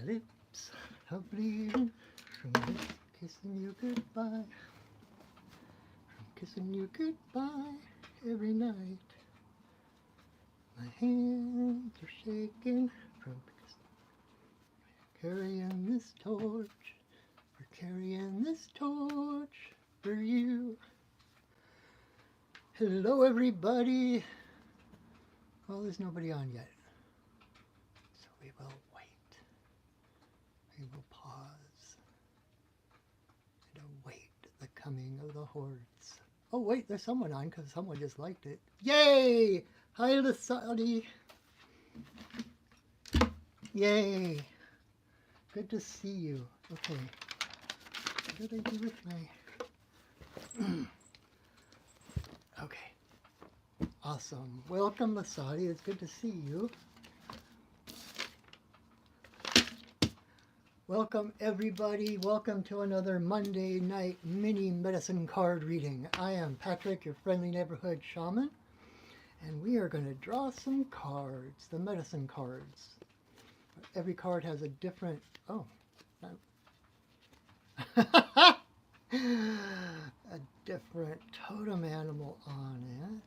lips are bleeding from kissing you goodbye. From kissing you goodbye every night. My hands are shaking from carrying this torch. We're carrying this torch for you. Hello, everybody. Well, there's nobody on yet, so we will wait. We will pause and await the coming of the hordes. Oh, wait, there's someone on because someone just liked it. Yay! Hi, Lasadi. Yay. Good to see you. Okay. What did I do with my... Okay. Awesome. Welcome, Lasadi. It's good to see you. Welcome, everybody. Welcome to another Monday night mini medicine card reading. I am Patrick, your friendly neighborhood shaman, and we are going to draw some cards, the medicine cards. Every card has a different... Oh. A different totem animal on it.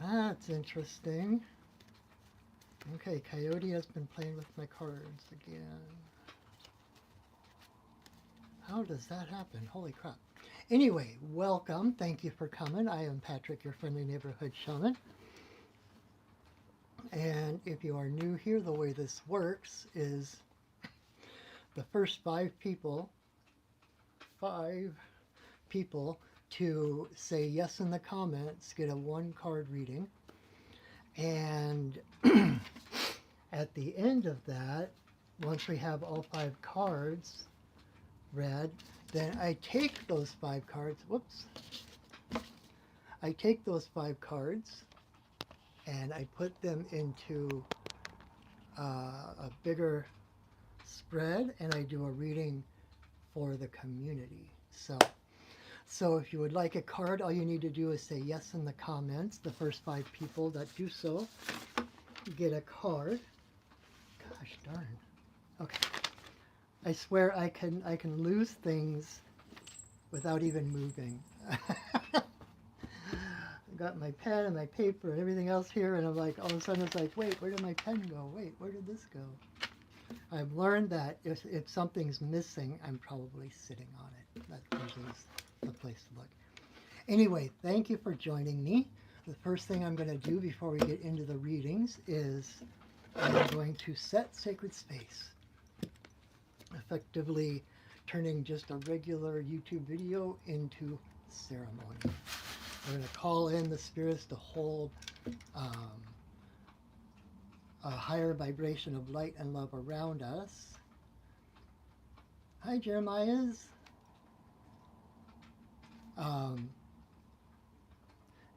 That's interesting. Okay, Coyote has been playing with my cards again. How does that happen? Holy crap. Anyway, welcome. Thank you for coming. I am Patrick, your friendly neighborhood shaman. And if you are new here, the way this works is the first five people to say yes in the comments get a one card reading. And at the end of that, once we have all five cards read, then I take those five cards, I take those five cards and I put them into a bigger spread, and I do a reading for the community. So if you would like a card, all you need to do is say yes in the comments. The first five people that do so get a card. Gosh darn. Okay. I swear I can lose things without even moving. I got my pen and my paper and everything else here, and I'm like, all of a sudden it's like, wait, where did my pen go? Wait, where did this go? I've learned that if something's missing, I'm probably sitting on it. That usually is the place to look. Anyway, thank you for joining me. The first thing I'm going to do before we get into the readings is I'm going to set sacred space, effectively turning just a regular YouTube video into ceremony. We're going to call in the spirits to hold a higher vibration of light and love around us. Hi, Jeremiah's.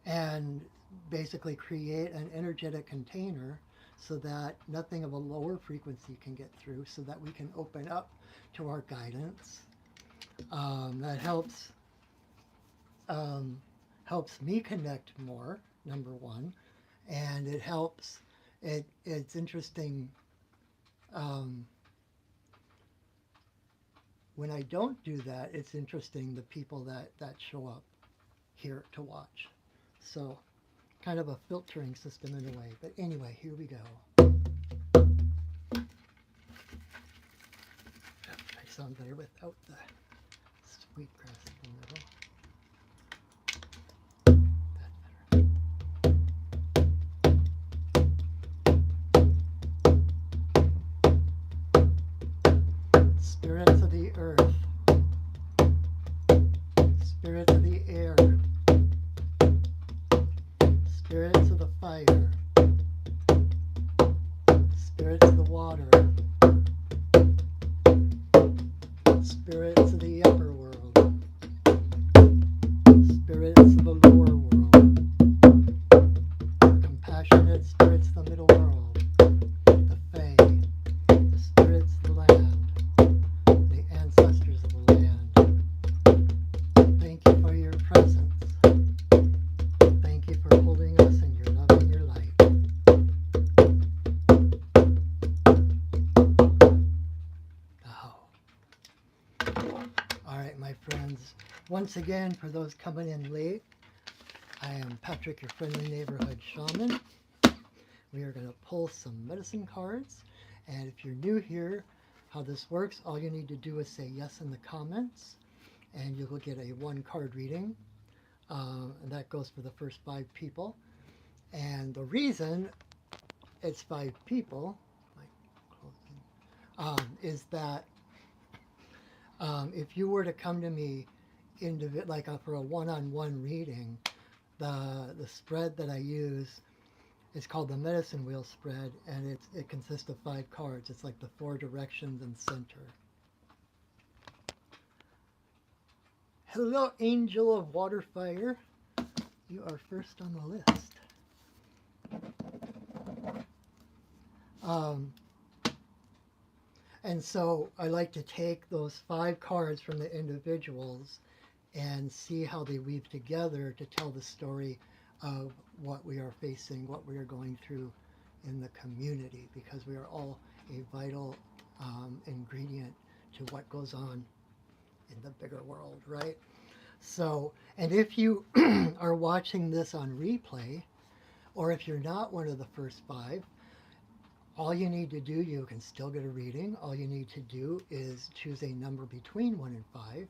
And basically create an energetic container so that nothing of a lower frequency can get through, so that we can open up to our guidance. That helps me connect more, number one, and it helps. It's interesting when I don't do that. It's interesting the people that show up here to watch. So kind of a filtering system in a way. But anyway, here we go. I sound better without the sweetgrass in the middle. Spirits of the earth, spirits of the air, spirits of the fire, spirits of the water, spirits of the upper world, spirits of the lower world, compassionate spirits of the middle world, the fae, the spirits of the land, ancestors of the land. Thank you for your presence. Thank you for holding us in your love and your light. Once again, for those coming in late, I am Patrick, your friendly neighborhood shaman. We are going to pull some medicine cards. And if you're new here, how this works, all you need to do is say yes in the comments, and you will get a 1-card reading. And that goes for the first 5 people. And the reason it's 5 people is that if you were to come to me for a one-on-one reading, the spread that I use is called the medicine wheel spread, and it consists of 5 cards. It's like the 4 directions and center. Hello, Angel of Water Fire. You are first on the list. And so I like to take those 5 cards from the individuals and see how they weave together to tell the story of what we are facing, what we are going through in the community, because we are all a vital ingredient to what goes on in the bigger world, right? So, and if you are watching this on replay, or if you're not one of the first 5, all you need to do, you can still get a reading. All you need to do is choose a number between 1 and 5,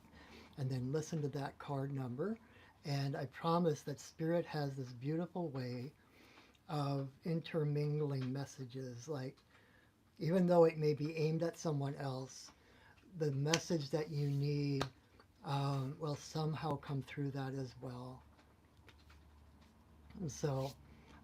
and then listen to that card number. And I promise that Spirit has this beautiful way of intermingling messages. Like, even though it may be aimed at someone else, the message that you need will somehow come through that as well. And so,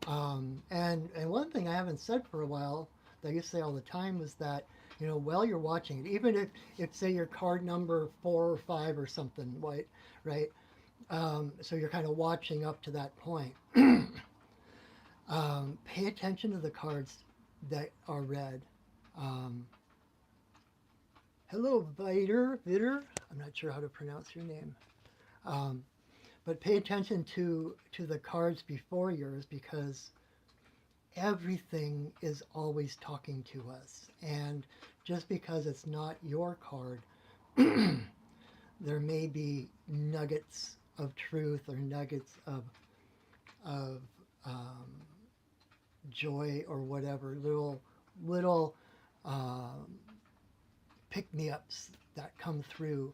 and one thing I haven't said for a while that I used to say all the time was that, you know, while you're watching it, even if say your card number 4 or 5 or something, right? So you're kind of watching up to that point. Pay attention to the cards that are read. Hello, Vider. I'm not sure how to pronounce your name. But pay attention to the cards before yours, because everything is always talking to us. And just because it's not your card, there may be nuggets of truth or nuggets of joy or whatever, little pick-me-ups that come through.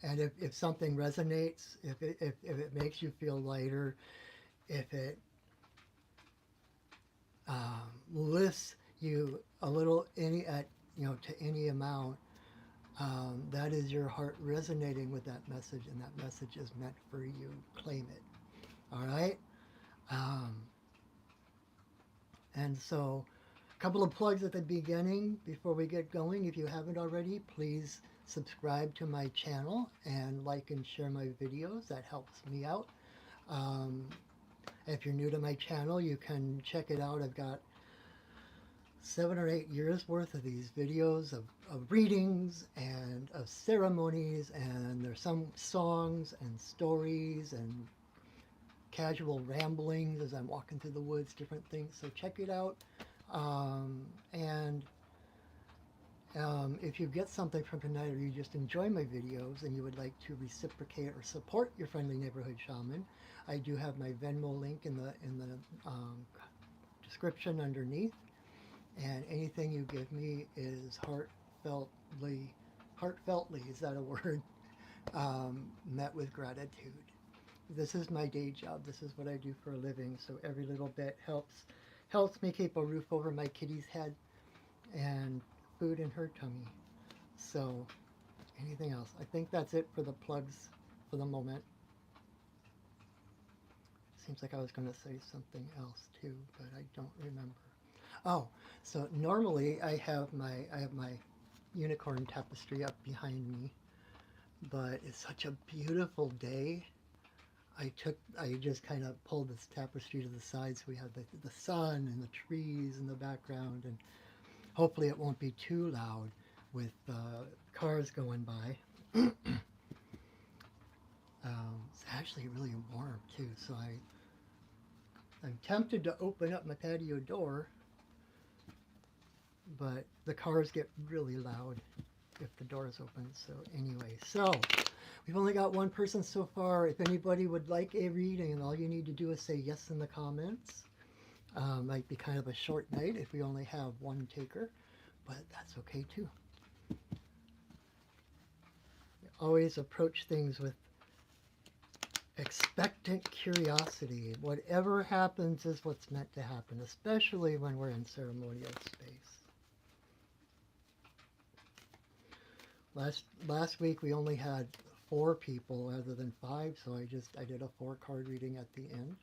And if something resonates, if it makes you feel lighter, if it lifts you a little to any amount, that is your heart resonating with that message, and that message is meant for you. Claim it. All right. And so, a couple of plugs at the beginning before we get going. If you haven't already, please subscribe to my channel and like and share my videos. That helps me out. If you're new to my channel, you can check it out. I've got 7 or 8 years worth of these videos of readings and of ceremonies, and there's some songs and stories and casual ramblings as I'm walking through the woods, different things. So check it out. If you get something from tonight, or you just enjoy my videos and you would like to reciprocate or support your friendly neighborhood shaman, I do have my Venmo link in the description underneath. And anything you give me is heartfeltly, is that a word? Met with gratitude. This is my day job. This is what I do for a living. So every little bit helps me keep a roof over my kitty's head and food in her tummy. So anything else? I think that's it for the plugs for the moment. Seems like I was going to say something else too, but I don't remember. Oh, so normally I have my unicorn tapestry up behind me, but it's such a beautiful day. I just kind of pulled this tapestry to the side, so we have the sun and the trees in the background, and hopefully it won't be too loud with cars going by. It's actually really warm too, so I'm tempted to open up my patio door, but the cars get really loud. if the door is open. So anyway, so we've only got one person so far. If anybody would like a reading, and all you need to do is say yes in the comments. Might be kind of a short night if we only have one taker, but that's okay too. Always approach things with expectant curiosity. Whatever happens is what's meant to happen, especially when we're in ceremonial space. Last week we only had 4 people rather than 5, so I did a 4-card reading at the end.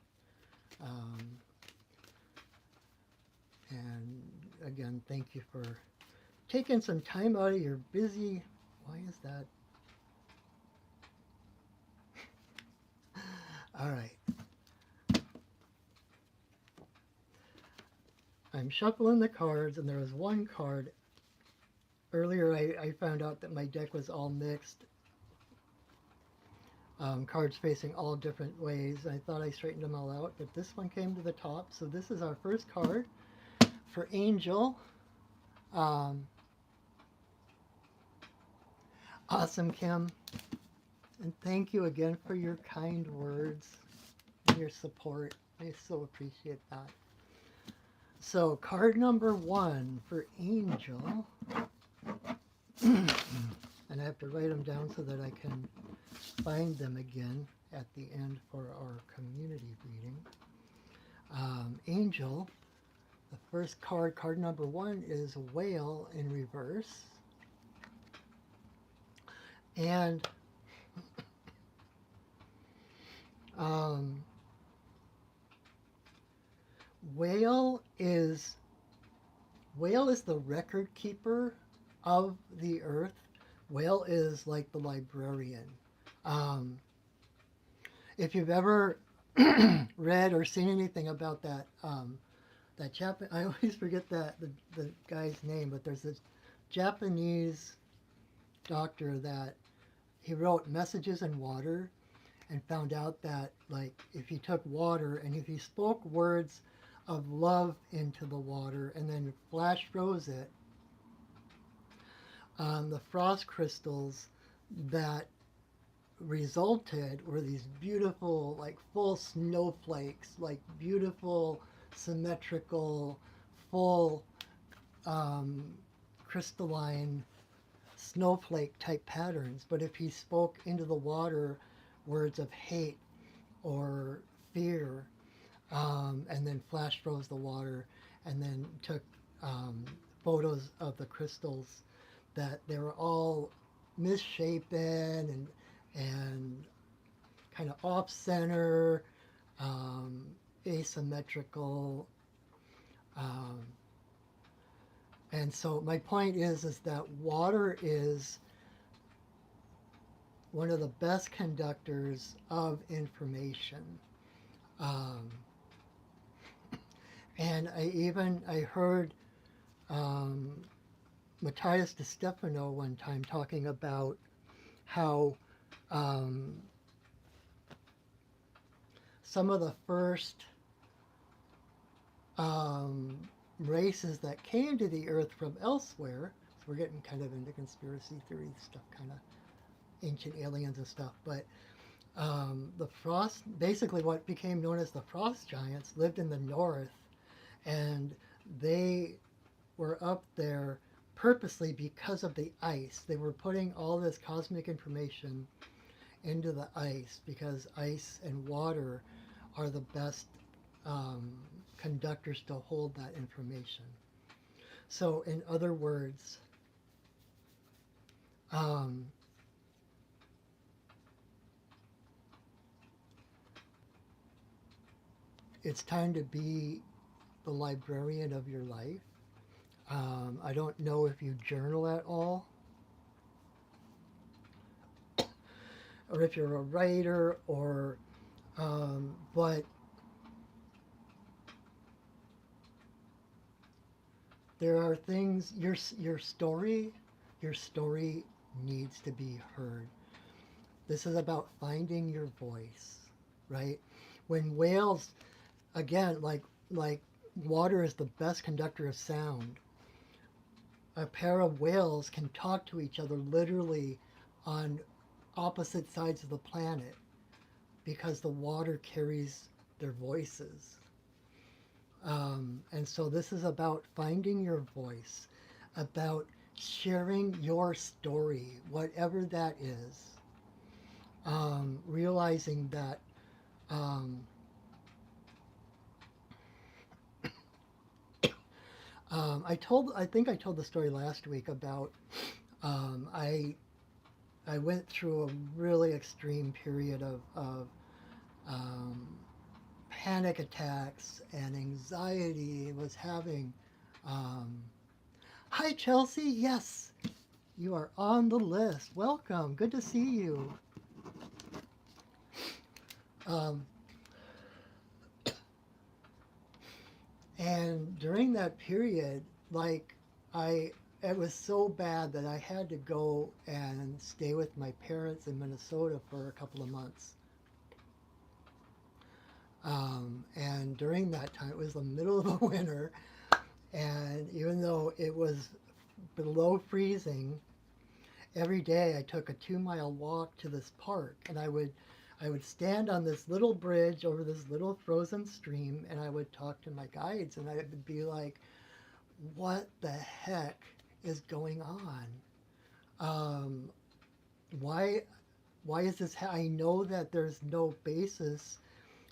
And again, thank you for taking some time out of your busy. Why is that? All right. I'm shuffling the cards, and there was one card. Earlier, I found out that my deck was all mixed. Cards facing all different ways. I thought I straightened them all out, but this one came to the top. So this is our first card for Angel. Awesome, Kim. And thank you again for your kind words and your support. I so appreciate that. So card number 1 for Angel. And I have to write them down so that I can find them again at the end for our community reading. Angel, the first card, card number 1, is Whale in reverse. And Whale is the record keeper of the earth. Whale is like the librarian. If you've ever read or seen anything about that I always forget the guy's name, but there's this Japanese doctor that he wrote Messages in Water, and found out that, like, if you took water and if you spoke words of love into the water and then flash froze it, the frost crystals that resulted were these beautiful, like, full snowflakes, like beautiful, symmetrical, full crystalline snowflake type patterns. But if he spoke into the water words of hate or fear, and then flash froze the water, and then took photos of the crystals, that they were all misshapen and kind of off center, asymmetrical. And so my point is that water is one of the best conductors of information. And I heard Matthias de Stefano one time talking about how some of the first races that came to the earth from elsewhere, so we're getting kind of into conspiracy theory stuff, kind of ancient aliens and stuff, but the frost, basically what became known as the frost giants, lived in the north, and they were up there purposely because of the ice. They were putting all this cosmic information into the ice because ice and water are the best conductors to hold that information. So in other words, it's time to be the librarian of your life. I don't know if you journal at all, or if you're a writer, or but there are things, your story needs to be heard. This is about finding your voice, right? When whales, again, like water is the best conductor of sound. a pair of whales can talk to each other literally on opposite sides of the planet because the water carries their voices. And so this is about finding your voice, about sharing your story, whatever that is. Realizing that um, I think I told the story last week about um, I, I went through a really extreme period of um, panic attacks and anxiety. Was having. Um, Hi, Chelsea. Yes, you are on the list. Welcome. Good to see you. Um, and during that period, like I, it was so bad that I had to go and stay with my parents in Minnesota for a couple of months. And during that time, it was the middle of the winter, and even though it was below freezing, every day I took a 2 mile walk to this park, and I would stand on this little bridge over this little frozen stream, and I would talk to my guides, and I would be like, "What the heck is going on? Um, why why is this? I know that there's no basis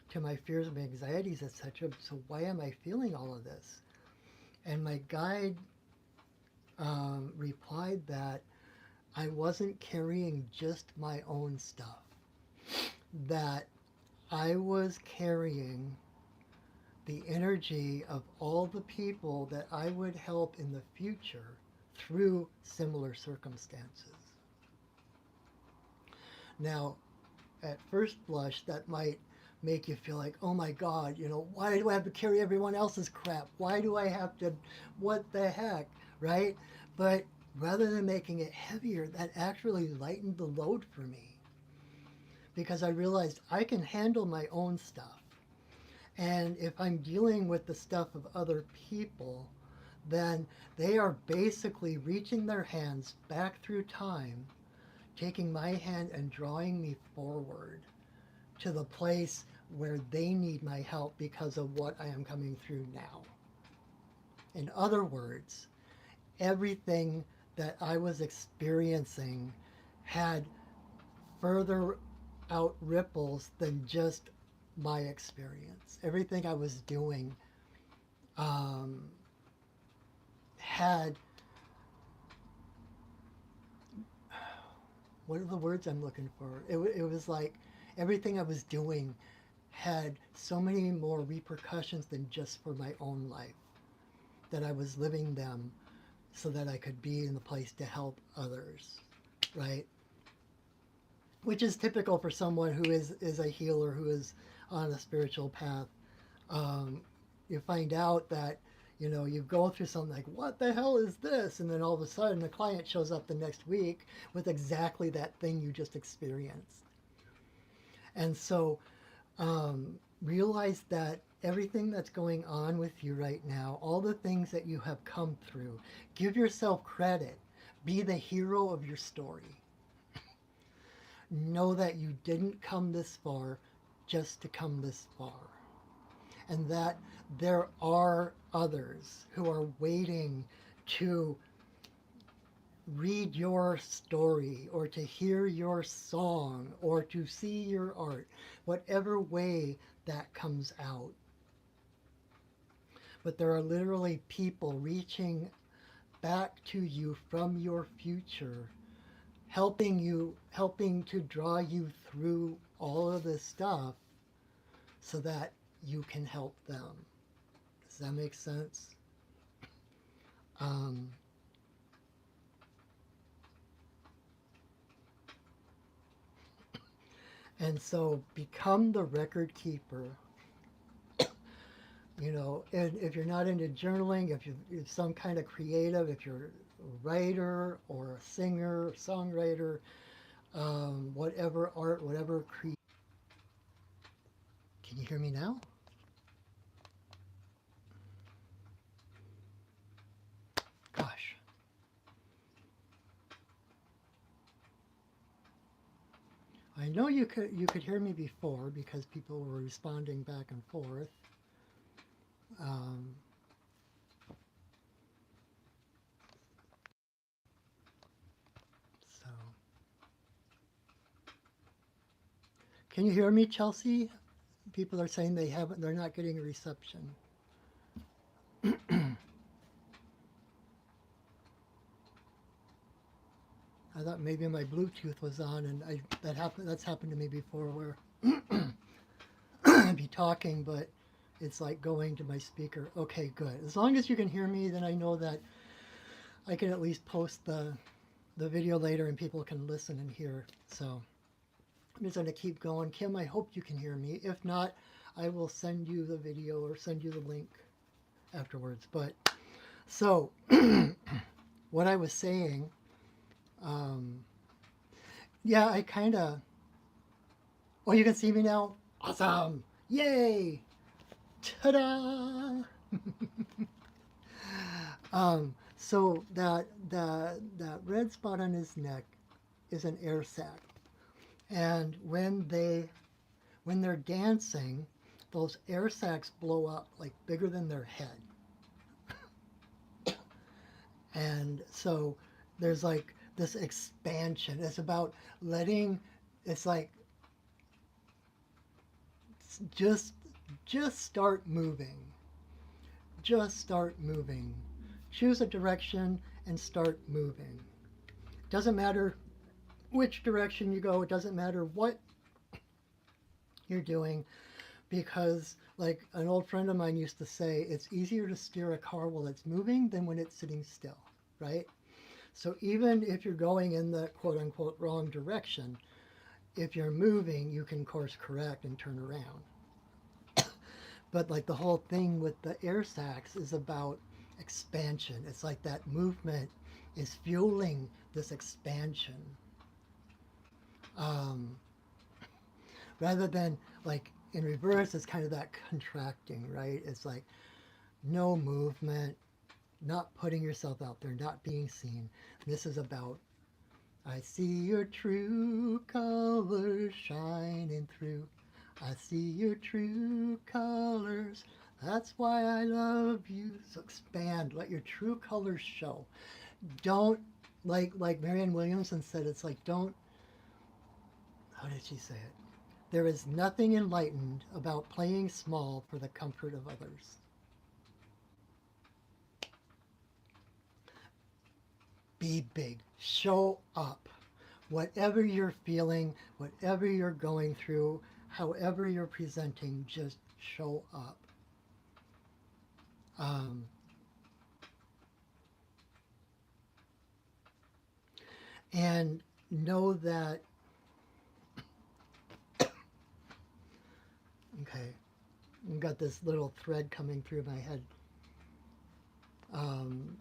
to my fears and anxieties, etc. So why am I feeling all of this?" And my guide replied that I wasn't carrying just my own stuff, that I was carrying the energy of all the people that I would help in the future through similar circumstances. Now, at first blush, that might make you feel like, oh my God, why do I have to carry everyone else's crap? Why do I have to, what the heck, right? But rather than making it heavier, that actually lightened the load for me because I realized I can handle my own stuff. And if I'm dealing with the stuff of other people, then they are basically reaching their hands back through time, taking my hand and drawing me forward to the place where they need my help because of what I am coming through now. In other words, everything that I was experiencing had further out ripples than just my experience. Everything I was doing um, had, what are the words I'm looking for? It was like everything I was doing had so many more repercussions than just for my own life, that I was living them so that I could be in the place to help others, right? Which is typical for someone who is a healer, who is on a spiritual path. Um, you find out that, you go through something like, what the hell is this? And then all of a sudden, a client shows up the next week with exactly that thing you just experienced. And so realize that everything that's going on with you right now, all the things that you have come through, give yourself credit. Be the hero of your story. Know that you didn't come this far just to come this far. And that there are others who are waiting to read your story or to hear your song or to see your art, whatever way that comes out. But there are literally people reaching back to you from your future, helping to draw you through all of this stuff so that you can help them. Does that make sense? Um, and so become the record keeper. And if you're not into journaling, if you're some kind of creative, if you're a writer or a singer, songwriter, whatever art, whatever create. Can you hear me now? Gosh. I know you could hear me before because people were responding back and forth. Um, so, can you hear me, Chelsea? People are saying they're not getting a reception. I thought maybe my Bluetooth was on, and that's happened to me before, where I'd be talking, but it's like going to my speaker. Okay, good. As long as you can hear me, then I know that I can at least post the video later, and people can listen and hear. So I'm just going to keep going. Kim, I hope you can hear me. If not, I will send you the video or send you the link afterwards. But so what I was saying, yeah, I kind of. Oh, you can see me now? Awesome! Yay! Ta-da! So that red spot on his neck is an air sac, and when they're dancing, those air sacs blow up like bigger than their head, and so there's like this expansion. It's about letting. It's like just just start moving. Just start moving. Choose a direction and start moving. Doesn't matter which direction you go. It doesn't matter what you're doing, because like an old friend of mine used to say, it's easier to steer a car while it's moving than when it's sitting still, right? So even if you're going in the quote unquote wrong direction, if you're moving, you can course correct and turn around. But like the whole thing with the air sacs is about expansion. It's like that movement is fueling this expansion. Um, Rather than like in reverse, it's kind of that contracting, right? It's like no movement, not putting yourself out there, not being seen. This is about, I see your true colors shining through. I see your true colors. That's why I love you. So expand, let your true colors show. Don't, like Marianne Williamson said, it's like don't, how did she say it? There is nothing enlightened about playing small for the comfort of others. Be big. Show up. Whatever you're feeling, whatever you're going through, however you're presenting, just show up. And know that, okay, I've got this little thread coming through my head. Um,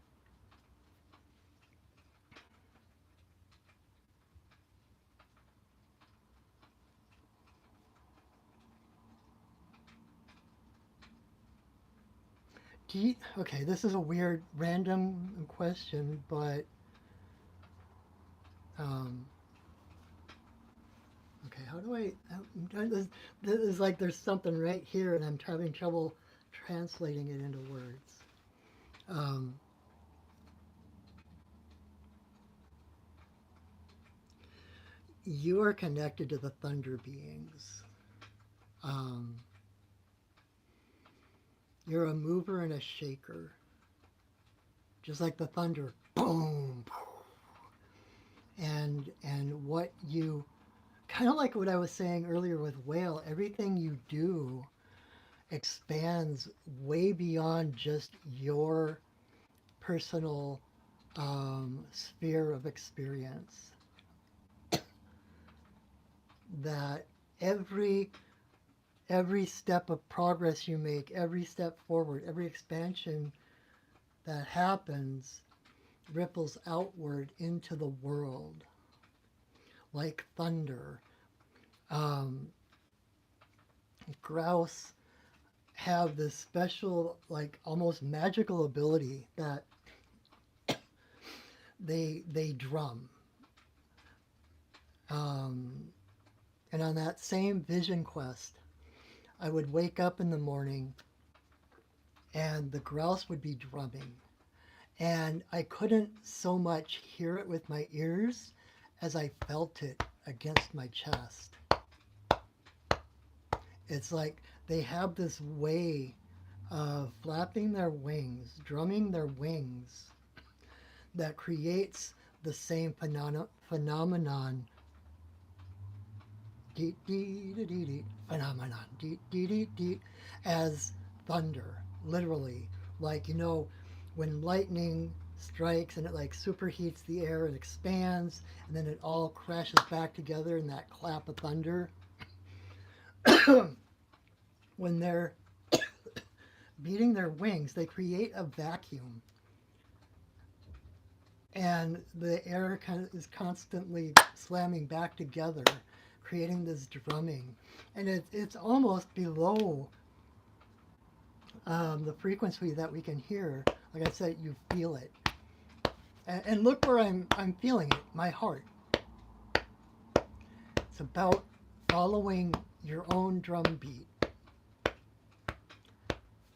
okay, this is a weird, random question, but okay, how do this is like there's something right here, and I'm having trouble translating it into words. You are connected to the thunder beings. You're a mover and a shaker. Just like the thunder, boom. And what you, kind of like what I was saying earlier with whale, everything you do expands way beyond just your personal sphere of experience. That every step of progress you make, every step forward, every expansion that happens ripples outward into the world like thunder. Grouse have this special, like almost magical ability that they drum. And on that same vision quest, I would wake up in the morning and the grouse would be drumming. And I couldn't so much hear it with my ears as I felt it against my chest. It's like they have this way of flapping their wings, drumming their wings, that creates the same phenomenon, phenomenon, as thunder, literally. Like, when lightning strikes and it like superheats the air and expands, and then it all crashes back together in that clap of thunder. When they're beating their wings, they create a vacuum, and the air is constantly slamming back together, creating this drumming. And it's almost below the frequency that we can hear. Like I said, you feel it. And look where I'm feeling it, my heart. It's about following your own drum beat.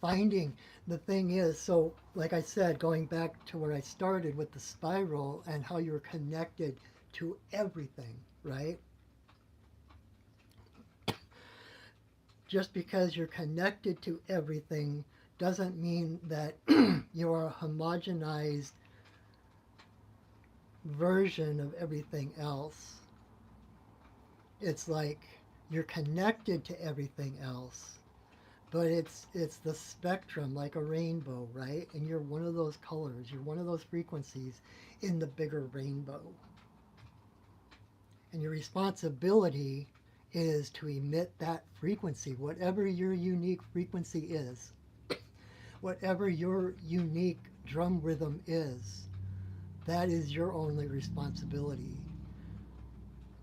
Finding the thing is, so like I said, going back to where I started with the spiral and how you're connected to everything, right? Just because you're connected to everything doesn't mean that you're a homogenized version of everything else. It's like you're connected to everything else, but it's the spectrum, like a rainbow, right? And you're one of those colors, you're one of those frequencies in the bigger rainbow. And your responsibility is to emit that frequency, whatever your unique frequency is, whatever your unique drum rhythm is. That is your only responsibility.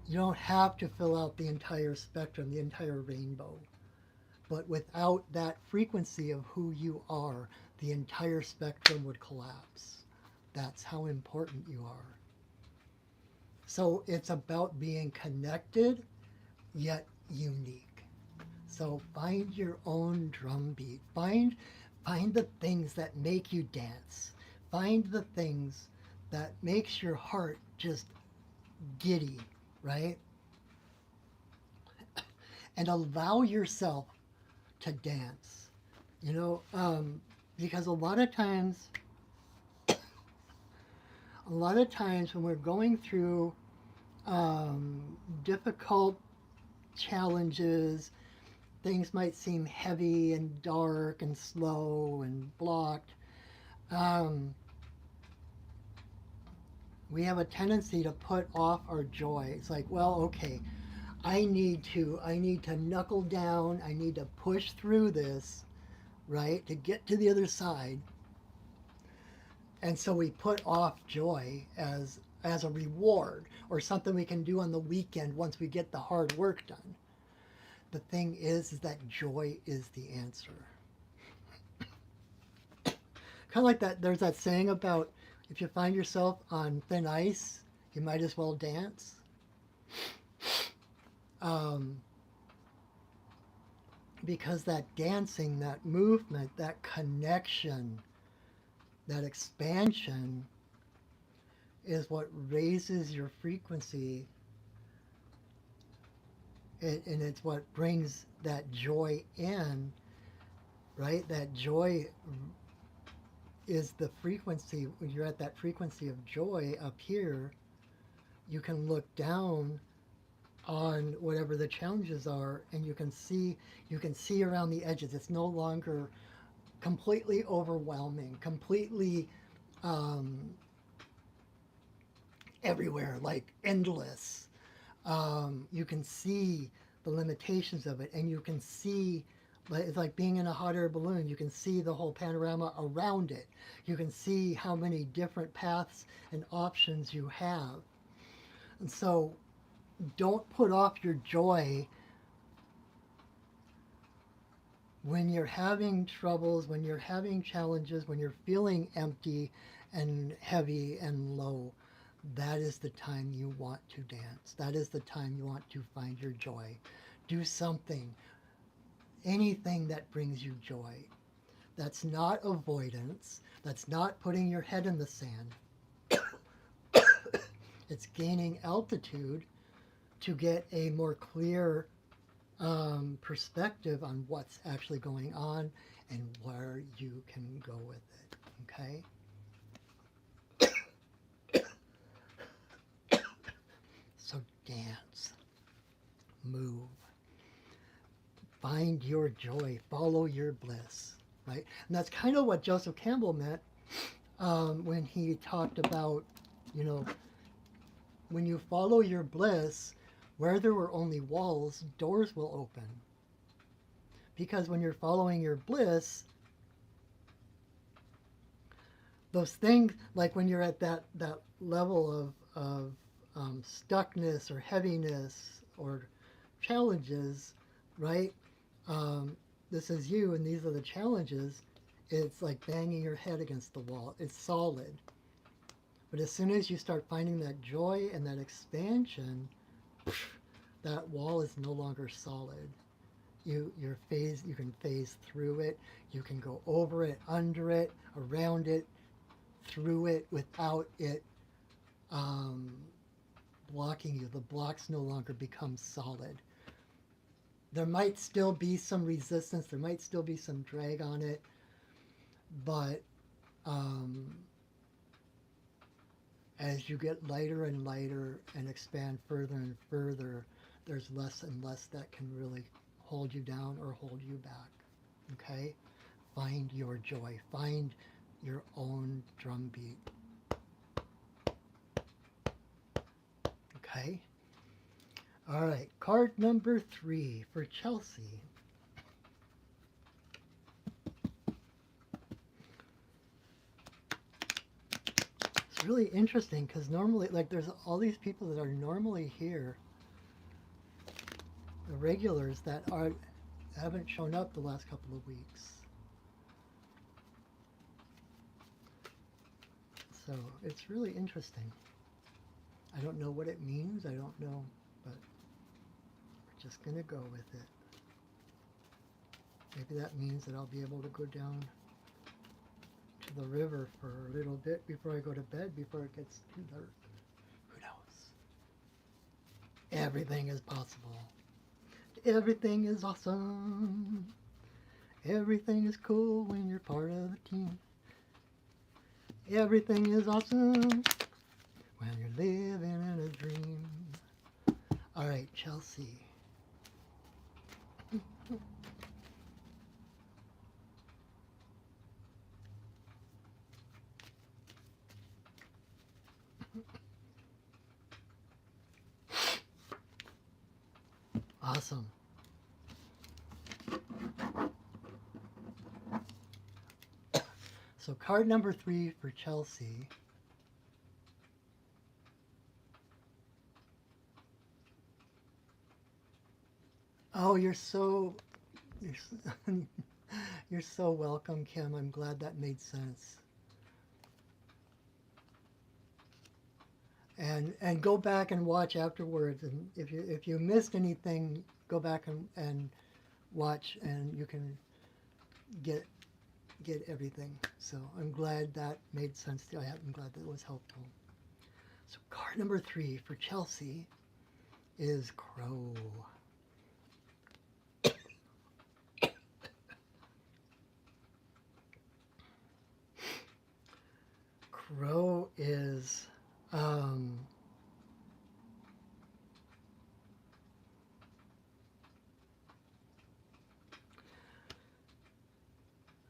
You don't have to fill out the entire spectrum, the entire rainbow. But without that frequency of who you are, the entire spectrum would collapse. That's how important you are. So it's about being connected, yet unique. So find your own drum beat. Find the things that make you dance. Find the things that makes your heart just giddy, right? And allow yourself to dance, because a lot of times when we're going through difficult challenges, things might seem heavy and dark and slow and blocked. We have a tendency to put off our joy. It's like, well, okay, I need to knuckle down. I need to push through this, right, to get to the other side. And so we put off joy as a reward or something we can do on the weekend once we get the hard work done. The thing is that joy is the answer. Kind of like that, there's that saying about if you find yourself on thin ice, you might as well dance. Because that dancing, that movement, that connection, that expansion is what raises your frequency, and it's what brings that joy in, right? That joy is the frequency. When you're at that frequency of joy up here, you can look down on whatever the challenges are, and you can see around the edges. It's no longer completely overwhelming, completely everywhere, like endless. You can see the limitations of it, and you can see, it's like being in a hot air balloon. You can see the whole panorama around it. You can see how many different paths and options you have. And so don't put off your joy when you're having troubles, when you're having challenges, when you're feeling empty and heavy and low. that is the time you want to dance. That is the time you want to find your joy. Do something, anything that brings you joy. That's not avoidance. That's not putting your head in the sand. It's gaining altitude to get a more clear perspective on what's actually going on and where you can go with it. Okay? So dance, move, find your joy, follow your bliss, right? And that's kind of what Joseph Campbell meant when he talked about, you know, when you follow your bliss, where there were only walls, doors will open. Because when you're following your bliss, those things, like when you're at that level of stuckness or heaviness or challenges, right? This is you and these are the challenges. It's like banging your head against the wall. It's solid. But as soon as you start finding that joy and that expansion, that wall is no longer solid. You can phase through it. You can go over it, under it, around it, through it, without it blocking you. The blocks no longer become solid. There might still be some resistance. There might still be some drag on it, but as you get lighter and lighter and expand further and further, there's less and less that can really hold you down or hold you back. Okay? Find your joy. Find your own drumbeat. Okay? All right. Card number 3 for Chelsea. It's really interesting because normally, like, there's all these people that are normally here, the regulars that haven't shown up the last couple of weeks. So it's really interesting. I don't know what it means. I don't know, but we're just going to go with it. Maybe that means that I'll be able to go down to the river for a little bit before I go to bed, before it gets too dark. Who knows? Everything is possible. Everything is awesome. Everything is cool when you're part of the team. Everything is awesome when you're living in a dream. All right, Chelsea. Awesome. So card number 3 for Chelsea. Oh, you're so welcome, Kim. I'm glad that made sense. And go back and watch afterwards. And if you missed anything, go back and watch, and you can get everything. So I'm glad that made sense. I'm glad that was helpful. So card number 3 for Chelsea is Crow. Crow is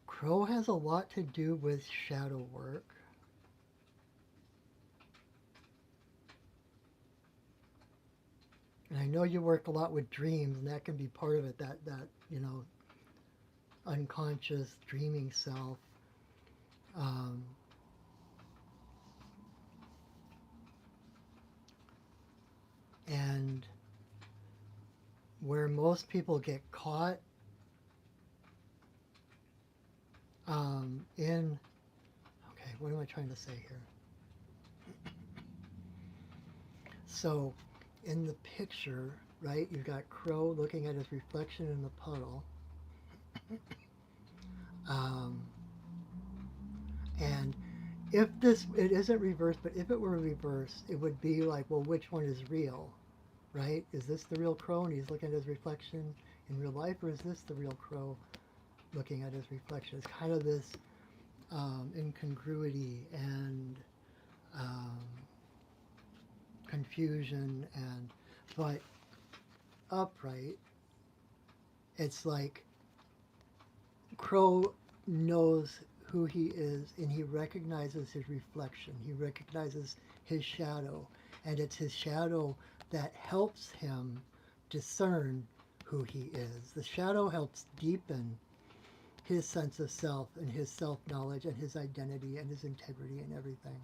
Crow has a lot to do with shadow work. And I know you work a lot with dreams, and that can be part of it, that you know, unconscious dreaming self. And where most people get caught in, okay, what am I trying to say here? So in the picture, right, you've got Crow looking at his reflection in the puddle. Um, and if this, it isn't reversed, but if it were reversed, it would be like, well, which one is real, right? Is this the real Crow and he's looking at his reflection in real life, or is this the real Crow looking at his reflection? It's kind of this incongruity and um, confusion, and but upright, it's like Crow knows who he is and he recognizes his reflection. He recognizes his shadow, and it's his shadow that helps him discern who he is. The shadow helps deepen his sense of self and his self-knowledge and his identity and his integrity and everything.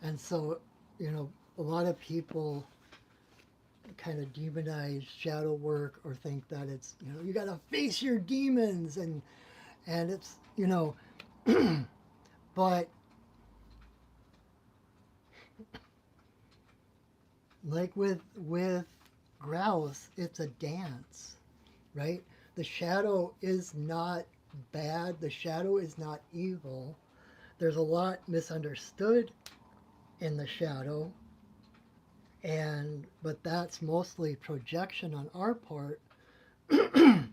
And so, a lot of people kind of demonize shadow work or think that it's, you got to face your demons, and it's, but like with grouse, it's a dance, right? The shadow is not bad. The shadow is not evil. There's a lot misunderstood in the shadow, but that's mostly projection on our part and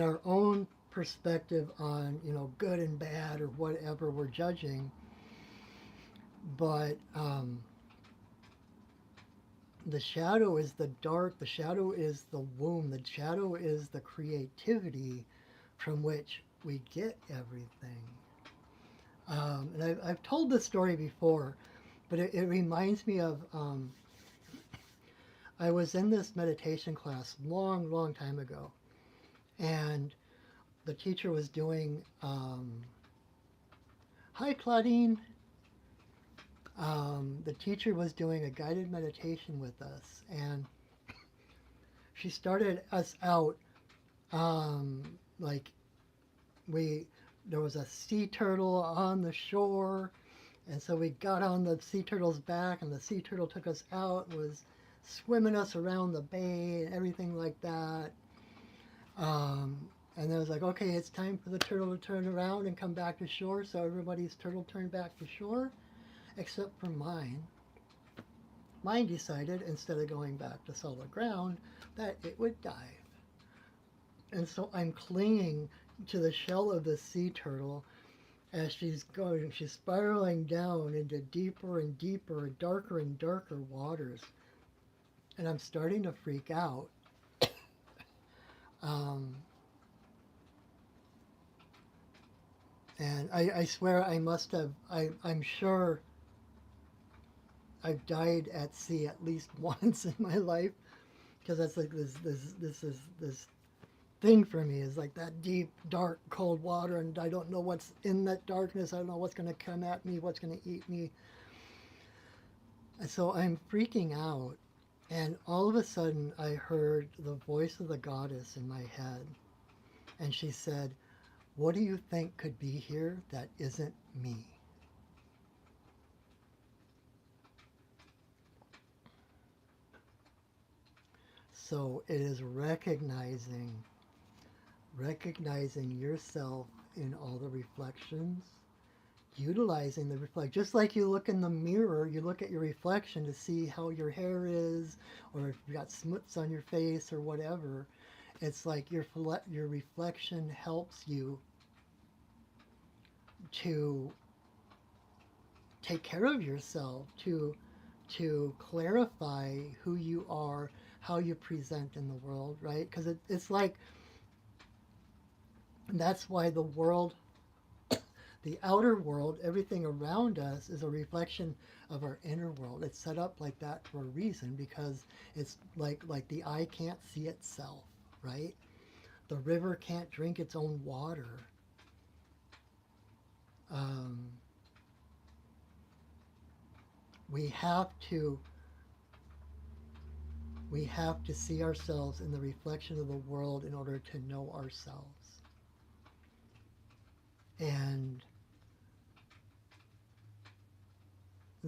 our own perspective on good and bad or whatever we're judging. But the shadow is the dark, the shadow is the womb, the shadow is the creativity from which we get everything. And I've told this story before, but it reminds me of I was in this meditation class long, long time ago, and the teacher was doing, hi Claudine, the teacher was doing a guided meditation with us, and she started us out like there was a sea turtle on the shore, and so we got on the sea turtle's back, and the sea turtle took us out and was swimming us around the bay and everything like that. And then it was like, okay, it's time for the turtle to turn around and come back to shore. So everybody's turtle turned back to shore, except for mine. Mine decided, instead of going back to solid ground, that it would dive. And so I'm clinging to the shell of the sea turtle as she's spiraling down into deeper and deeper, darker and darker waters. And I'm starting to freak out. And I swear I must have, I'm sure I've died at sea at least once in my life, because that's like this thing for me, is like that deep, dark, cold water, and I don't know what's in that darkness. I don't know what's going to come at me, what's going to eat me. And so I'm freaking out, and all of a sudden I heard the voice of the goddess in my head, and she said, "What do you think could be here that isn't me?" So it is recognizing yourself in all the reflections, utilizing the reflect. Just like you look in the mirror, you look at your reflection to see how your hair is, or if you got smuts on your face or whatever. It's like your reflection helps you to take care of yourself, to clarify who you are, how you present in the world, right? Because it's like, that's why the world, the outer world, everything around us is a reflection of our inner world. It's set up like that for a reason, because it's like the eye can't see itself, right? The river can't drink its own water. We have to see ourselves in the reflection of the world in order to know ourselves. And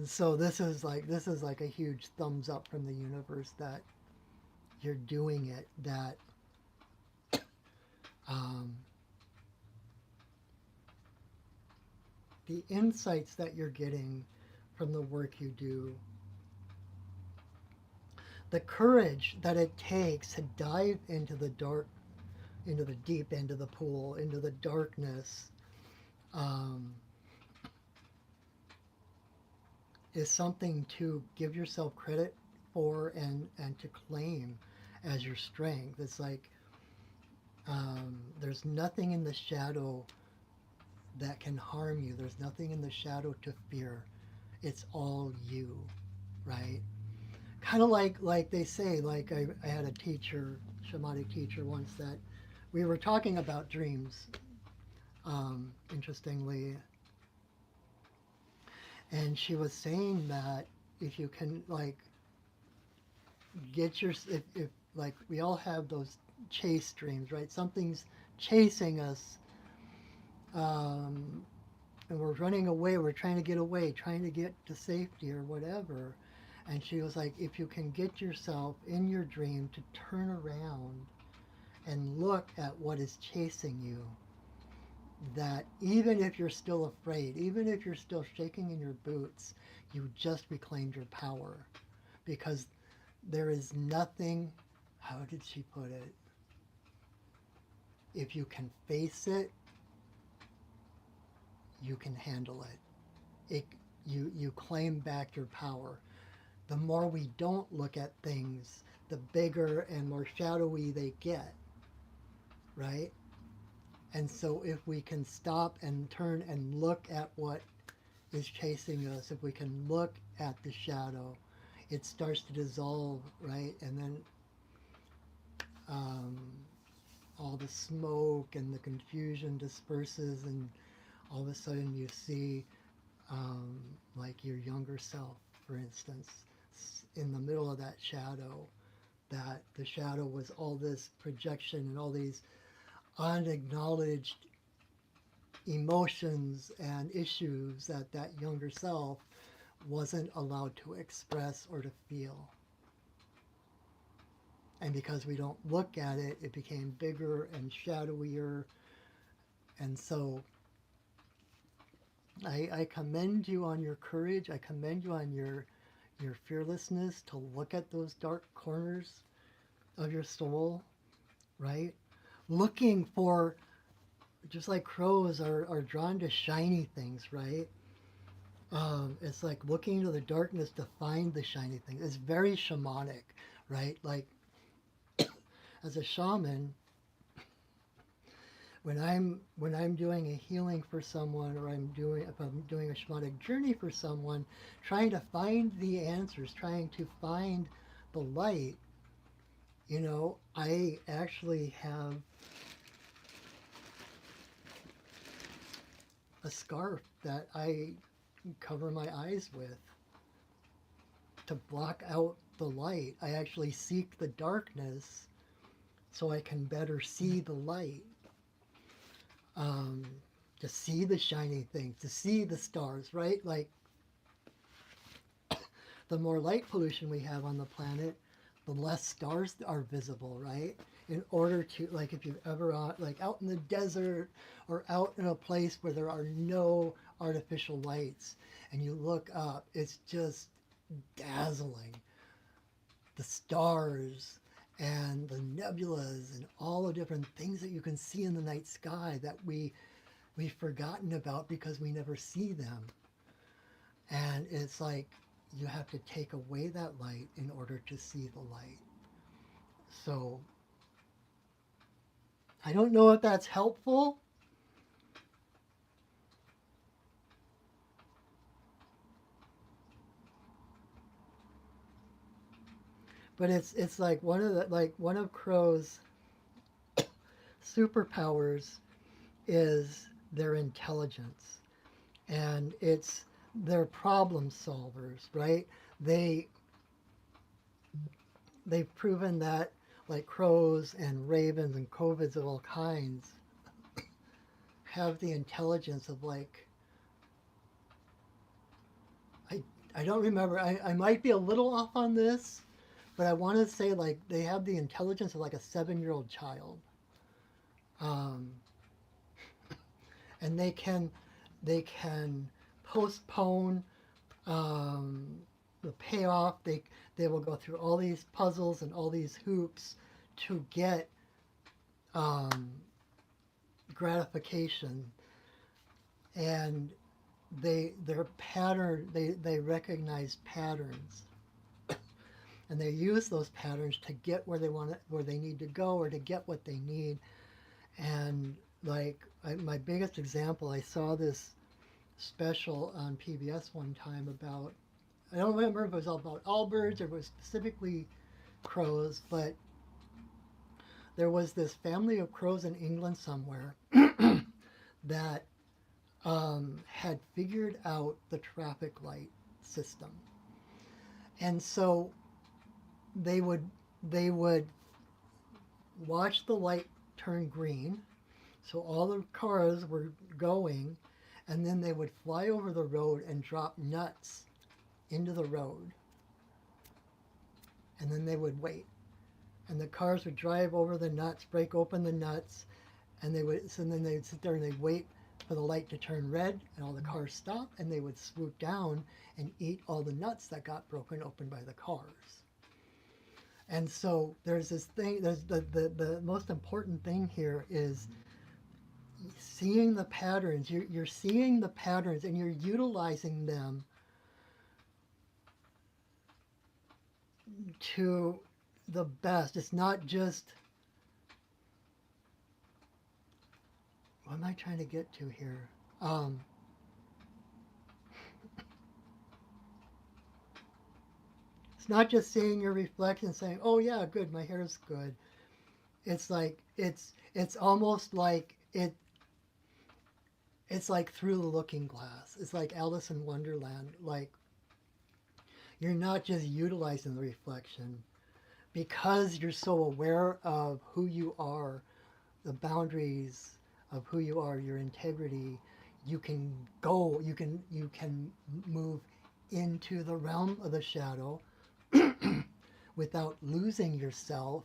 So this is like a huge thumbs up from the universe that you're doing it, that um, the insights that you're getting from the work you do, the courage that it takes to dive into the dark, into the deep end of the pool, into the darkness, um, is something to give yourself credit for and to claim as your strength. It's like there's nothing in the shadow that can harm you. There's nothing in the shadow to fear. It's all you, right? Kind of like they say, like I had a teacher, shamanic teacher once, that we were talking about dreams, interestingly, and she was saying that if you can like get your if like we all have those chase dreams, right? Something's chasing us, um, and we're running away. We're trying to get away, trying to get to safety or whatever. And she was like, if you can get yourself in your dream to turn around and look at what is chasing you, that even if you're still afraid, even if you're still shaking in your boots, you just reclaimed your power. Because there is nothing, how did she put it? If you can face it, you can handle it. You claim back your power. The more we don't look at things, the bigger and more shadowy they get, right? And so if we can stop and turn and look at what is chasing us, if we can look at the shadow, it starts to dissolve, right? And then um, all the smoke and the confusion disperses, and all of a sudden you see like your younger self, for instance, in the middle of that shadow, that the shadow was all this projection and all these unacknowledged emotions and issues that that younger self wasn't allowed to express or to feel. And because we don't look at it, it became bigger and shadowier. And so I commend you on your courage. I commend you on your fearlessness to look at those dark corners of your soul, right? Looking for, just like crows are drawn to shiny things, right? It's like looking into the darkness to find the shiny thing. It's very shamanic, right? Like as a shaman, when I'm doing a healing for someone, or if I'm doing a shamanic journey for someone, trying to find the answers, trying to find the light, I actually have a scarf that I cover my eyes with to block out the light. I actually seek the darkness so I can better see the light, um, to see the shiny things, to see the stars, right? Like the more light pollution we have on the planet, the less stars are visible, right? In order to, like, if you've ever like out in the desert or out in a place where there are no artificial lights, and you look up, it's just dazzling. The stars and the nebulas and all the different things that you can see in the night sky that we've forgotten about because we never see them. And it's like you have to take away that light in order to see the light. So I don't know if that's helpful. But it's like one of Crow's superpowers is their intelligence, and it's their problem solvers, right? They they've proven that, like, crows and ravens and covids of all kinds have the intelligence of, like, I don't remember. I might be a little off on this, but I want to say like they have the intelligence of like a 7-year-old child, um, and they can postpone um, the payoff. They will go through all these puzzles and all these hoops to get um, gratification, and their pattern they recognize patterns, and they use those patterns to get where they need to go, or to get what they need. And like my biggest example, I saw this special on PBS one time about, I don't remember if it was all about all birds or if it was specifically crows, but there was this family of crows in England somewhere that had figured out the traffic light system. And so they would they would watch the light turn green, so all the cars were going, and then they would fly over the road and drop nuts into the road, and then they would wait. And the cars would drive over the nuts, break open the nuts, and then they'd sit there and they'd wait for the light to turn red, and all the cars stop, and they would swoop down and eat all the nuts that got broken open by the cars. And so there's this thing, there's the most important thing here is seeing the patterns. You're seeing the patterns and you're utilizing them to the best. It's not just, what am I trying to get to here? It's not just seeing your reflection and saying, "Oh yeah, good, my hair's good." It's like it's almost like it's like through the looking glass. It's like Alice in Wonderland. Like you're not just utilizing the reflection because you're so aware of who you are, the boundaries of who you are, your integrity. You can go. You can move into the realm of the shadow without losing yourself,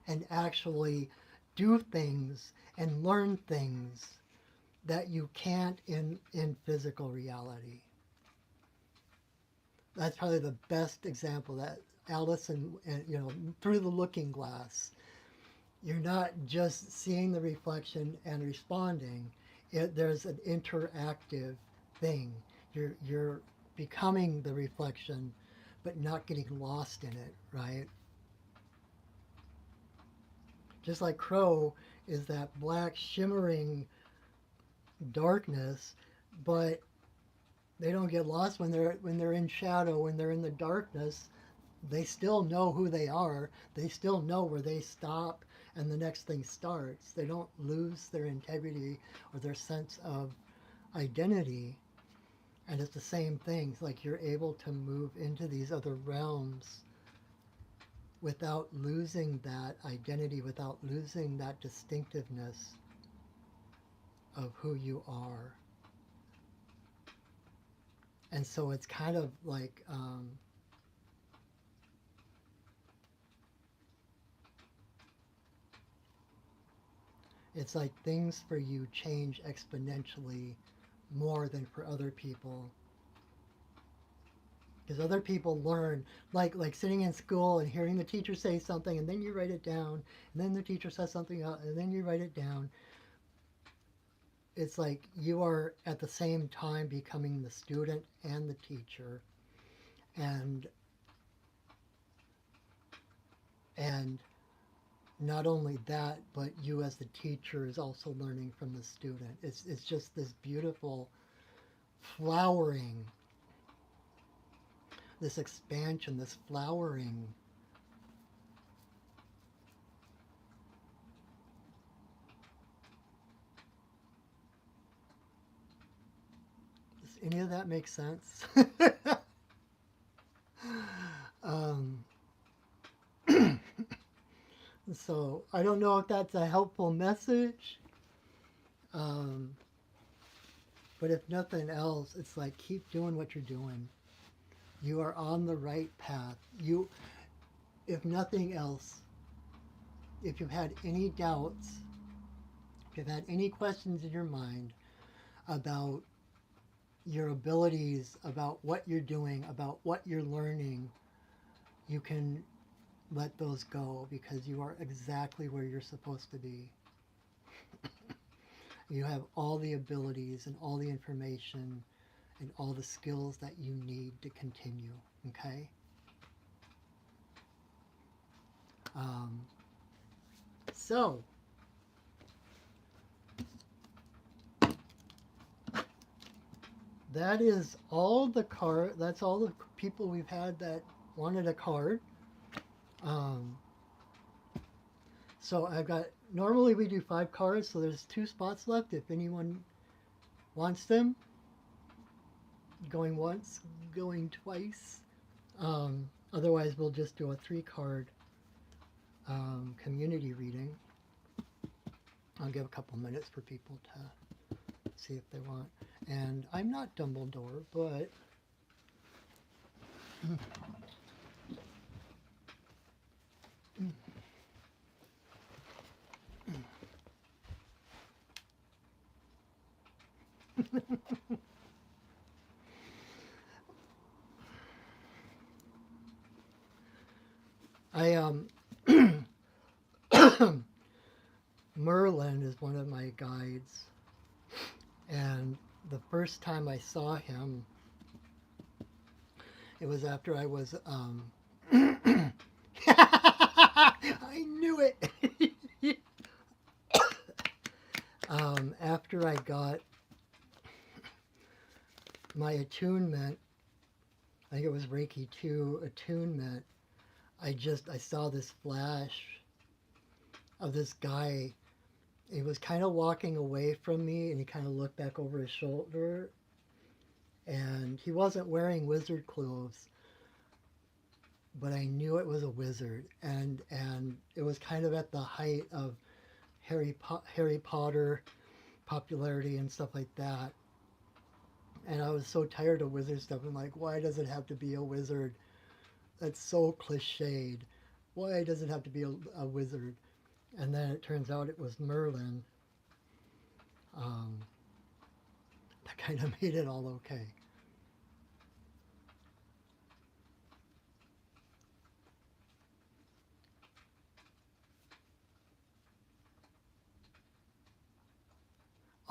and actually do things and learn things that you can't in physical reality. That's probably the best example, that Alice and through the looking glass. You're not just seeing the reflection and responding. There's an interactive thing. You're becoming the reflection, but not getting lost in it, right? Just like crow is that black shimmering darkness, but they don't get lost when they're in shadow, when they're in the darkness. They still know who they are. They still know where they stop and the next thing starts. They don't lose their integrity or their sense of identity. And it's the same thing. It's like you're able to move into these other realms without losing that identity, without losing that distinctiveness of who you are. And so it's kind of like it's like things for you change exponentially more than for other people. Because other people learn, like sitting in school and hearing the teacher say something, and then you write it down, and then the teacher says something else, and then you write it down. It's like you are at the same time becoming the student and the teacher, and and not only that, but you as the teacher is also learning from the student. It's just this beautiful flowering, this expansion, this flowering. Does any of that make sense? um, so I don't know if that's a helpful message, um, but if nothing else, it's like keep doing what you're doing. You are on the right path. You, if nothing else, if you've had any doubts, if you've had any questions in your mind about your abilities, about what you're doing, about what you're learning, you can let those go because you are exactly where you're supposed to be. You have all the abilities and all the information and all the skills that you need to continue. Okay? So, that is all the card. That's all the people we've had that wanted a card. Um, so I've got. Normally we do 5 cards, so there's 2 spots left. If anyone wants them, going once, going twice. Otherwise, we'll just do a 3-card community reading. I'll give a couple minutes for people to see if they want. And I'm not Dumbledore, but I Merlin is one of my guides, and the first time I saw him, it was after I was I knew it. After I got my attunement, I think it was Reiki 2 attunement, I saw this flash of this guy. He was kind of walking away from me, and he kind of looked back over his shoulder, and he wasn't wearing wizard clothes, but I knew it was a wizard, and it was kind of at the height of Harry Potter popularity and stuff like that. And I was so tired of wizard stuff. I'm like, why does it have to be a wizard? That's so cliched. Why does it have to be a wizard? And then it turns out it was Merlin. That kind of made it all okay.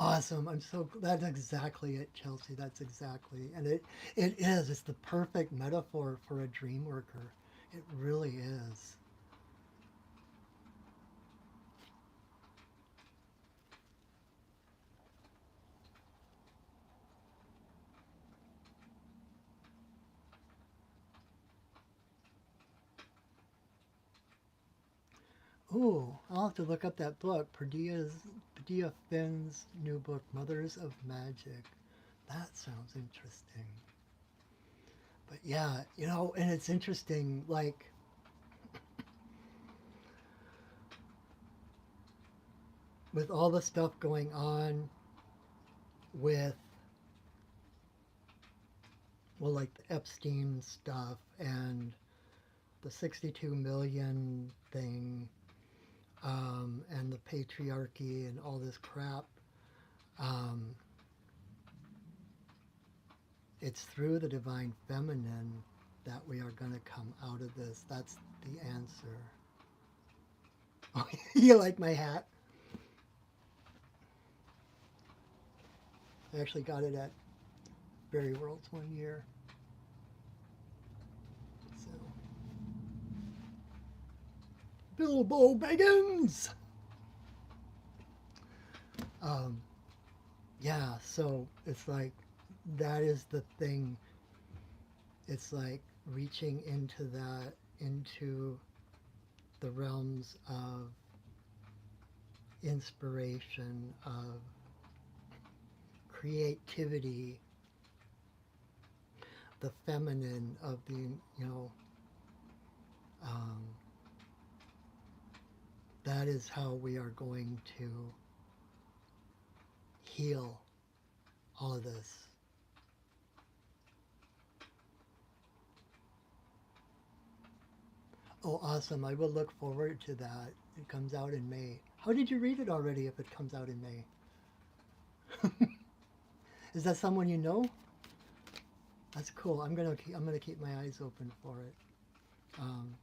Awesome. That's exactly it, Chelsea. That's exactly. And it is. It's the perfect metaphor for a dream worker. It really is. Ooh, I'll have to look up that book. Padilla Finn's new book, Mothers of Magic. That sounds interesting. But yeah, and it's interesting, like, with all the stuff going on with, well, like the Epstein stuff and the 62 million thing, and the patriarchy and all this crap. It's through the divine feminine that we are going to come out of this. That's the answer. Oh, you like my hat? I actually got it at Berry Worlds one year. So, Bilbo Baggins! Yeah, so it's like, that is the thing. It's like reaching into the realms of inspiration, of creativity, the feminine of um, that is how we are going to heal all of this. Oh, awesome. I will look forward to that. It comes out in May. How did you read it already if it comes out in May? Is that someone you know? That's cool. I'm gonna keep my eyes open for it. Um,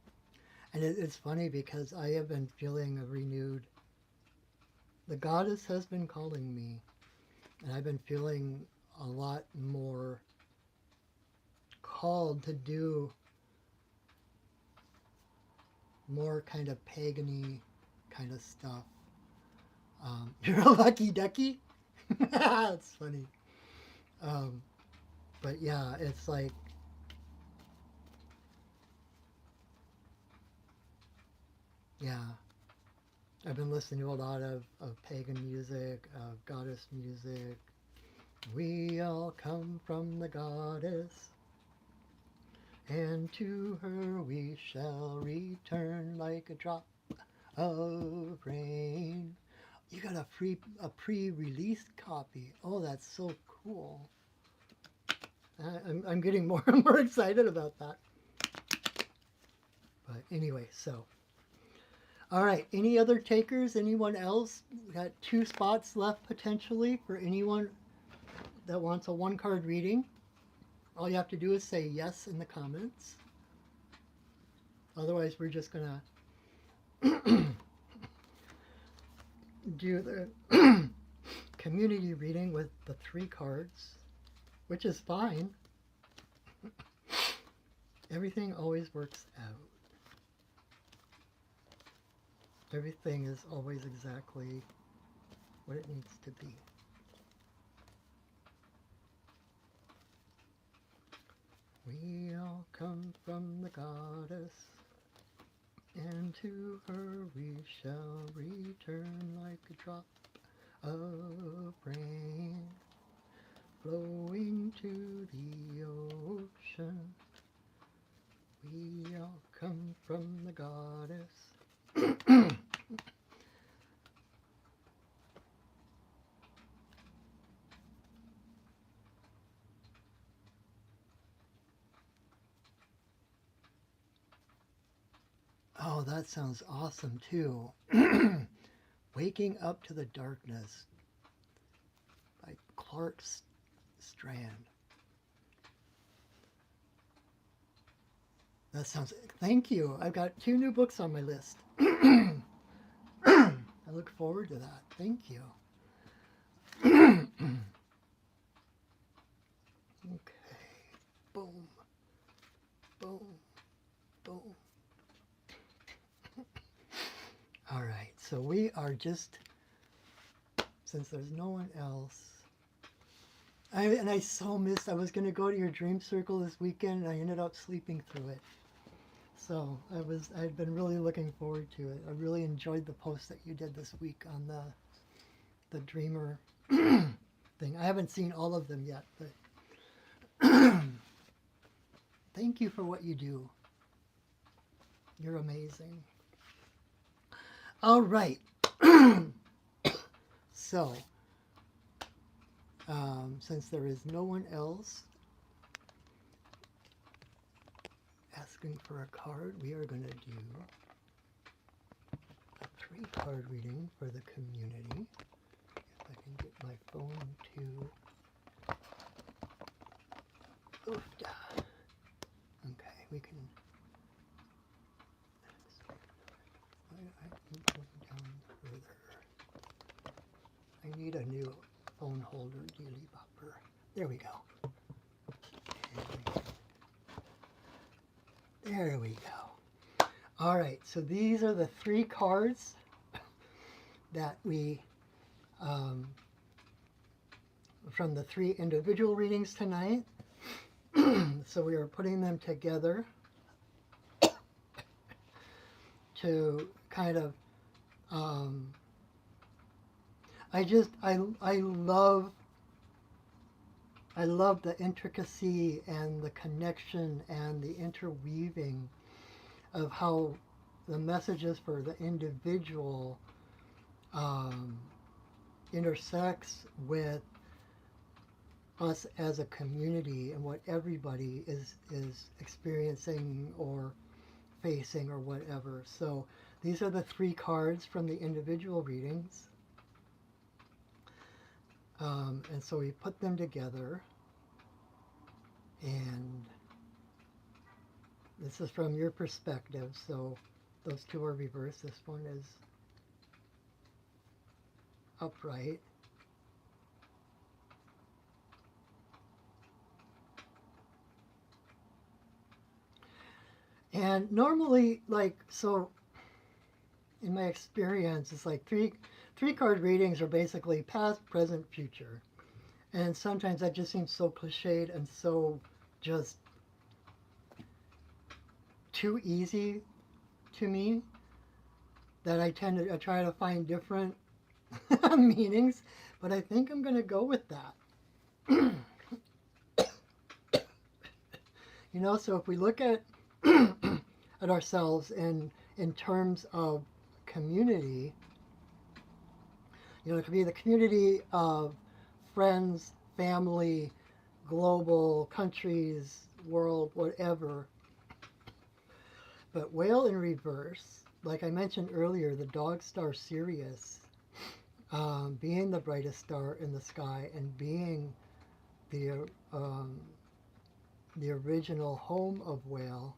and it's funny because I have been feeling a renewed. The goddess has been calling me, and I've been feeling a lot more called to do more kind of pagany kind of stuff. You're a lucky ducky. That's funny. Um, but yeah, it's like, yeah, I've been listening to a lot of pagan music, of goddess music. We all come from the goddess, and to her we shall return like a drop of rain. You got a pre-released copy. Oh, that's so cool. I'm getting more and more excited about that. But anyway, so. All right, any other takers? Anyone else? We got 2 spots left potentially for anyone that wants a 1-card reading. All you have to do is say yes in the comments. Otherwise, we're just going to do the community reading with the 3 cards, which is fine. Everything always works out. Everything is always exactly what it needs to be. We all come from the goddess, and to her we shall return like a drop of rain, flowing to the ocean. We all come from the goddess. Oh, that sounds awesome too. Waking Up to the Darkness by Clark Strand. That sounds, thank you. I've got 2 new books on my list. I look forward to that. Thank you. Okay. Boom. Boom. Boom. All right. So we are just, since there's no one else. I so missed, I was going to go to your dream circle this weekend and I ended up sleeping through it. So I'd been really looking forward to it. I really enjoyed the post that you did this week on the dreamer thing. I haven't seen all of them yet, but thank you for what you do. You're amazing. All right. So, since there is no one else asking for a card, we are going to do a 3-card reading for the community. If I can get my phone to... Oofda. Okay, we can... I keep going down further. I need a new phone holder, dealy bopper. There we go. There we go. All right, so these are the 3 cards that we, from the 3 individual readings tonight. So we are putting them together to kind of, I love the intricacy and the connection and the interweaving of how the messages for the individual intersects with us as a community and what everybody is experiencing or facing or whatever. So these are the 3 cards from the individual readings. And so we put them together, and this is from your perspective. So those 2 are reversed. This one is upright. And normally, like, so in my experience, it's like three card readings are basically past, present, future. And sometimes that just seems so cliched and so just too easy to me that I try to find different meanings, but I think I'm going to go with that. You know, so if we look at at ourselves in terms of community, you know, it could be the community of friends, family, global, countries, world, whatever. But whale in reverse, like I mentioned earlier, the dog star Sirius, being the brightest star in the sky and being the original home of whale.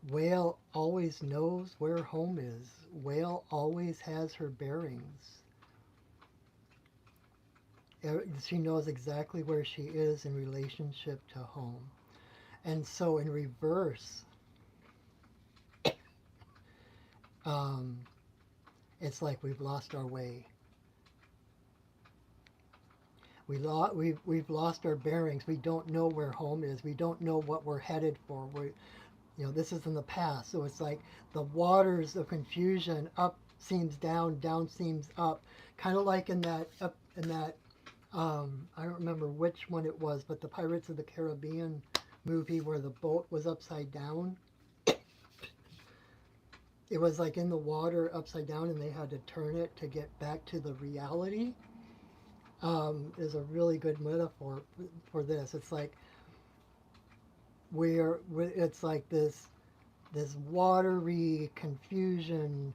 Whale always knows where home is. Whale always has her bearings. She knows exactly where she is in relationship to home. And so in reverse, it's like we've lost our way. We've lost our bearings. We don't know where home is. We don't know what we're headed for. You know, this is in the past, so it's like the waters of confusion. Up seems down, down seems up. Kind of like in that I don't remember which one it was, but the Pirates of the Caribbean movie where the boat was upside down. It was like in the water upside down, and they had to turn it to get back to the reality. Is a really good metaphor for this. It's like it's like this watery confusion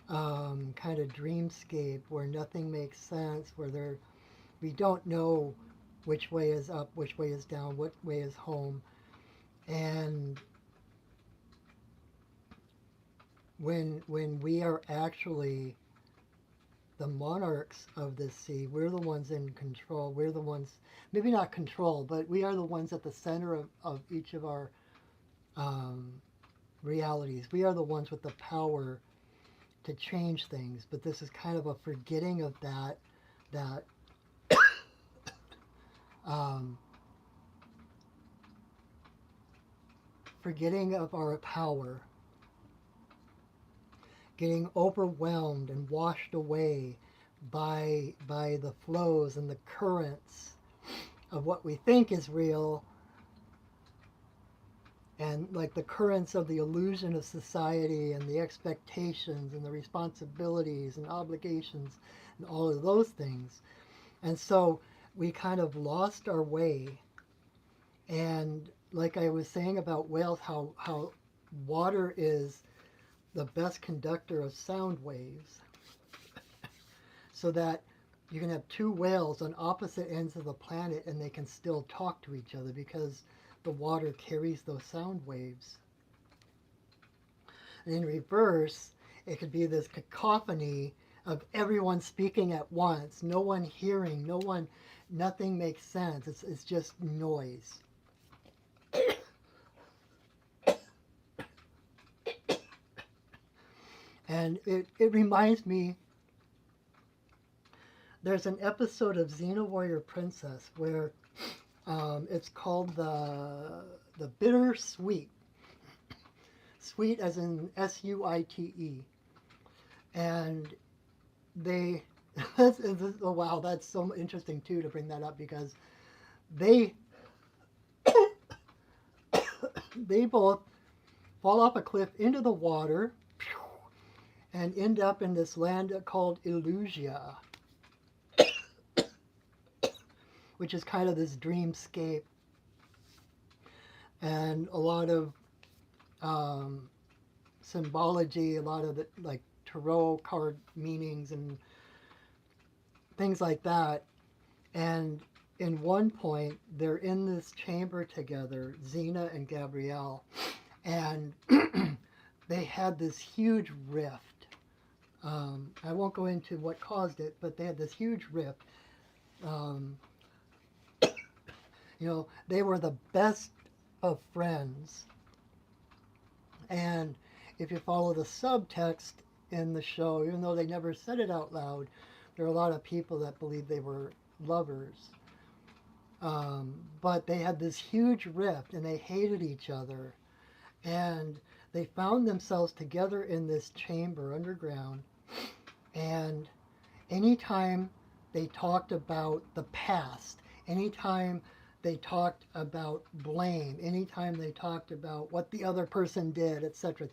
kind of dreamscape where nothing makes sense, where we don't know which way is up, which way is down, what way is home. And when we are actually the monarchs of this sea, we're the ones in control. We're the ones, maybe not control, but we are the ones at the center of each of our realities. We are the ones with the power to change things. But this is kind of a forgetting of that forgetting of our power, getting overwhelmed and washed away by the flows and the currents of what we think is real, and like the currents of the illusion of society and the expectations and the responsibilities and obligations and all of those things. And so we kind of lost our way. And like I was saying about whales, how water is the best conductor of sound waves, so that you can have 2 whales on opposite ends of the planet and they can still talk to each other because the water carries those sound waves. And in reverse, it could be this cacophony of everyone speaking at once, no one hearing, nothing makes sense. It's just noise. And it reminds me, there's an episode of Xena Warrior Princess where it's called the Bitter Sweet. Sweet as in Suite. And they, oh wow, that's so interesting too to bring that up, because they they both fall off a cliff into the water and end up in this land called Illusia, which is kind of this dreamscape. And a lot of symbology, a lot of the like tarot card meanings and things like that. And in one point, they're in this chamber together, Xena and Gabrielle, and they had this huge rift. I won't go into what caused it, but they had this huge rift. Um, they were the best of friends. And if you follow the subtext in the show, even though they never said it out loud, there are a lot of people that believe they were lovers. But they had this huge rift and they hated each other. And they found themselves together in this chamber underground. And anytime they talked about the past, anytime they talked about blame, anytime they talked about what the other person did, etc.,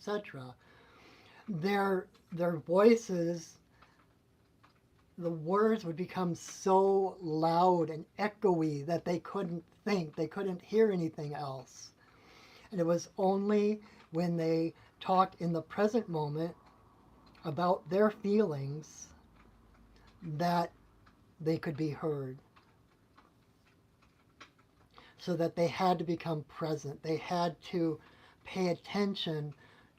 their voices, the words would become so loud and echoey that they couldn't think, they couldn't hear anything else. And it was only when they talked in the present moment about their feelings that they could be heard. So that they had to become present. They had to pay attention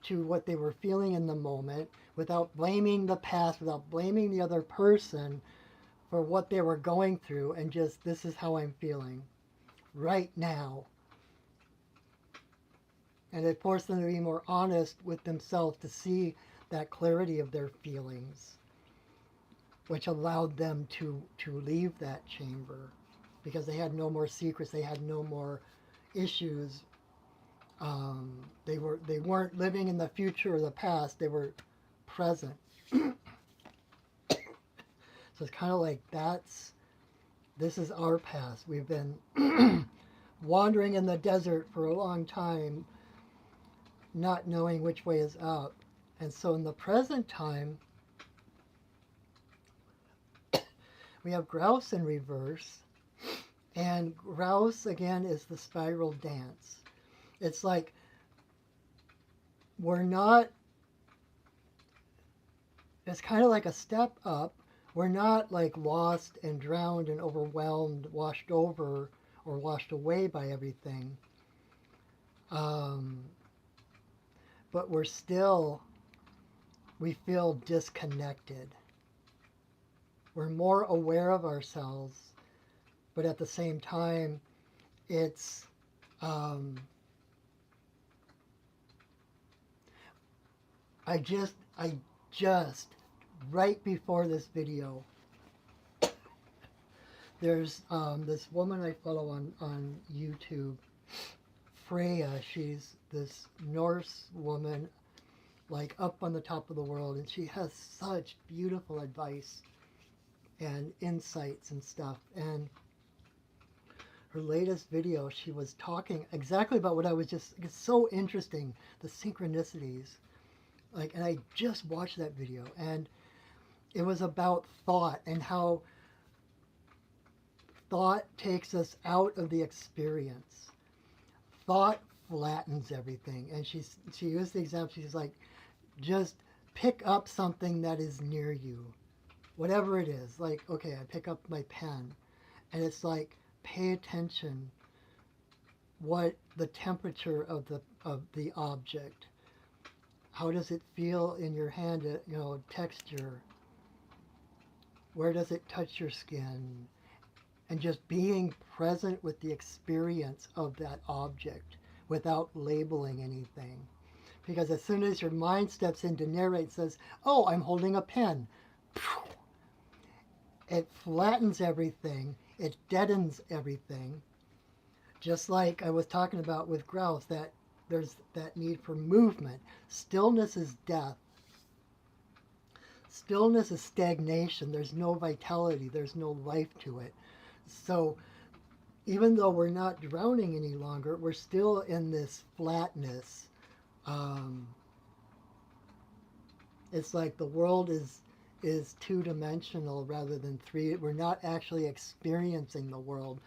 to what they were feeling in the moment without blaming the past, without blaming the other person for what they were going through, and just, this is how I'm feeling right now. And it forced them to be more honest with themselves, to see that clarity of their feelings, which allowed them to leave that chamber, because they had no more secrets, they had no more issues. They weren't living in the future or the past, they were present. So it's kind of like this is our past. We've been wandering in the desert for a long time, not knowing which way is up. And so in the present time, we have grouse in reverse. And grouse, again, is the spiral dance. It's like it's kind of like a step up. We're not like lost and drowned and overwhelmed, washed over or washed away by everything. But we feel disconnected. We're more aware of ourselves, but at the same time, it's I just right before this video, there's this woman I follow on YouTube, Freya. She's this Norse woman, like up on the top of the world, and she has such beautiful advice and insights and stuff. And her latest video, she was talking exactly about what I was just, it's so interesting, the synchronicities. Like, and I just watched that video, and it was about thought and how thought takes us out of the experience. Thought flattens everything. And she used the example, she's like, just pick up something that is near you, whatever it is. Like, okay, I pick up my pen, and it's like, pay attention what the temperature of the object. How does it feel in your hand, texture? Where does it touch your skin? And just being present with the experience of that object without labeling anything. Because as soon as your mind steps in to narrate, says, oh, I'm holding a pen, it flattens everything, it deadens everything. Just like I was talking about with grouse, that there's that need for movement. Stillness is death. Stillness is stagnation. There's no vitality. There's no life to it. So even though we're not drowning any longer, we're still in this flatness. It's like the world is two-dimensional rather than three. We're not actually experiencing the world.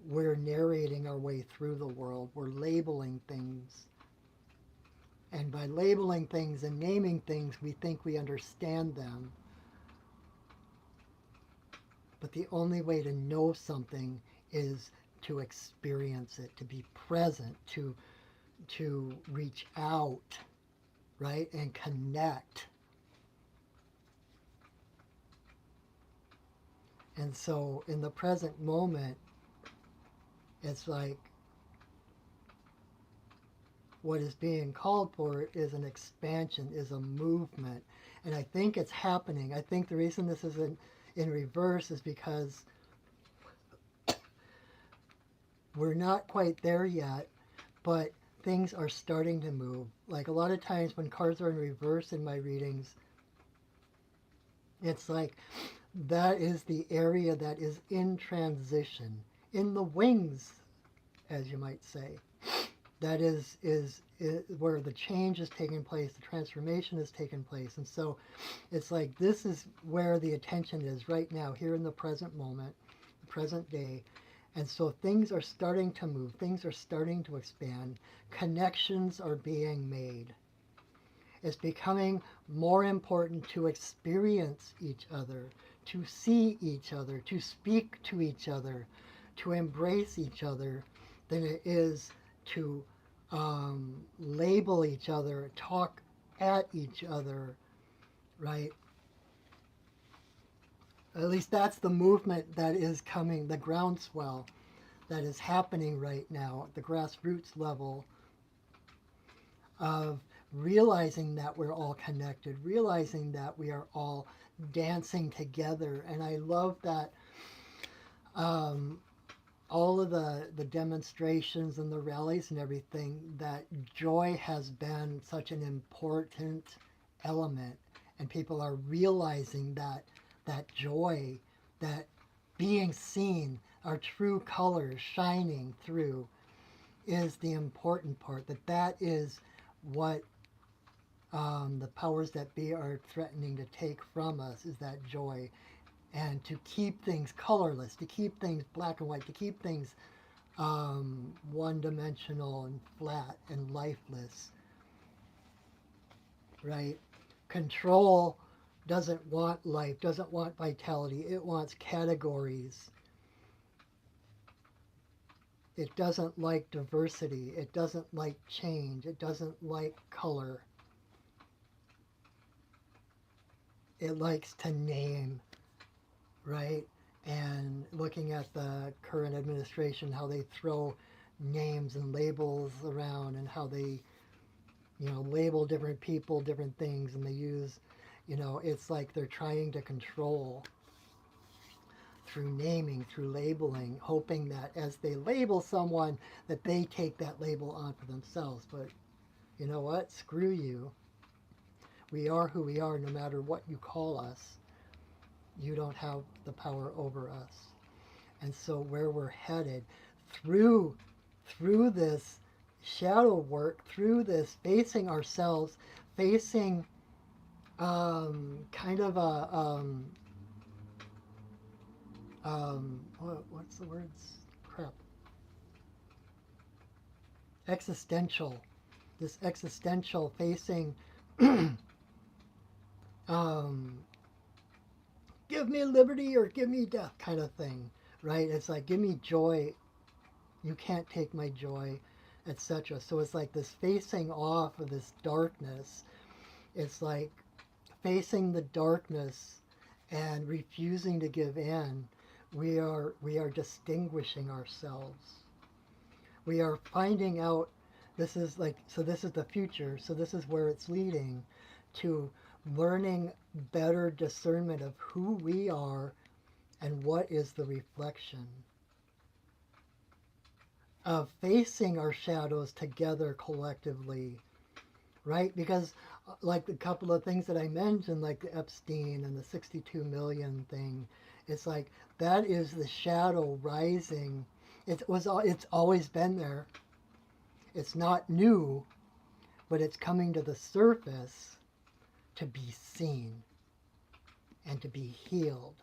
We're narrating our way through the world. We're labeling things. And by labeling things and naming things, we think we understand them. But the only way to know something is to experience it, to be present, to reach out, right, and connect. And so in the present moment, it's like what is being called for is an expansion, is a movement. And I think it's happening. I think the reason this is in reverse is because we're not quite there yet, but things are starting to move. Like a lot of times when cards are in reverse in my readings, it's like that is the area that is in transition, in the wings, as you might say. That is where the change is taking place, the transformation is taking place. And so it's like this is where the attention is right now, here in the present moment, the present day. And so things are starting to move, things are starting to expand, connections are being made. It's becoming more important to experience each other, to see each other, to speak to each other, to embrace each other, than it is to label each other, talk at each other, right? At least that's the movement that is coming, the groundswell that is happening right now at the grassroots level of realizing that we're all connected, realizing that we are all dancing together. And I love that all of the demonstrations and the rallies and everything, that joy has been such an important element. And people are realizing that joy, that being seen, our true colors shining through is the important part, that is what the powers that be are threatening to take from us, is that joy. And to keep things colorless, to keep things black and white, to keep things one-dimensional and flat and lifeless, right? Control doesn't want life, doesn't want vitality. It wants categories. It doesn't like diversity. It doesn't like change. It doesn't like color. It likes to name, right? And looking at the current administration, how they throw names and labels around, and how they, label different people, different things, and they use, it's like they're trying to control through naming, through labeling, hoping that as they label someone, that they take that label on for themselves. But you know what? Screw you. We are who we are, no matter what you call us. You don't have the power over us. And so where we're headed through this shadow work, through this facing ourselves, facing kind of a what's the words? Crap. Existential. This existential facing give me liberty or give me death kind of thing, right? It's like, give me joy. You can't take my joy, etc. So it's like this facing off of this darkness. It's like facing the darkness and refusing to give in. We are distinguishing ourselves. We are finding out, this is the future. So this is where it's leading to learning better discernment of who we are and what is the reflection of facing our shadows together collectively, right? Because like the couple of things that I mentioned, like the Epstein and the 62 million thing, it's like that is the shadow rising. It's always been there. It's not new, but it's coming to the surface to be seen and to be healed.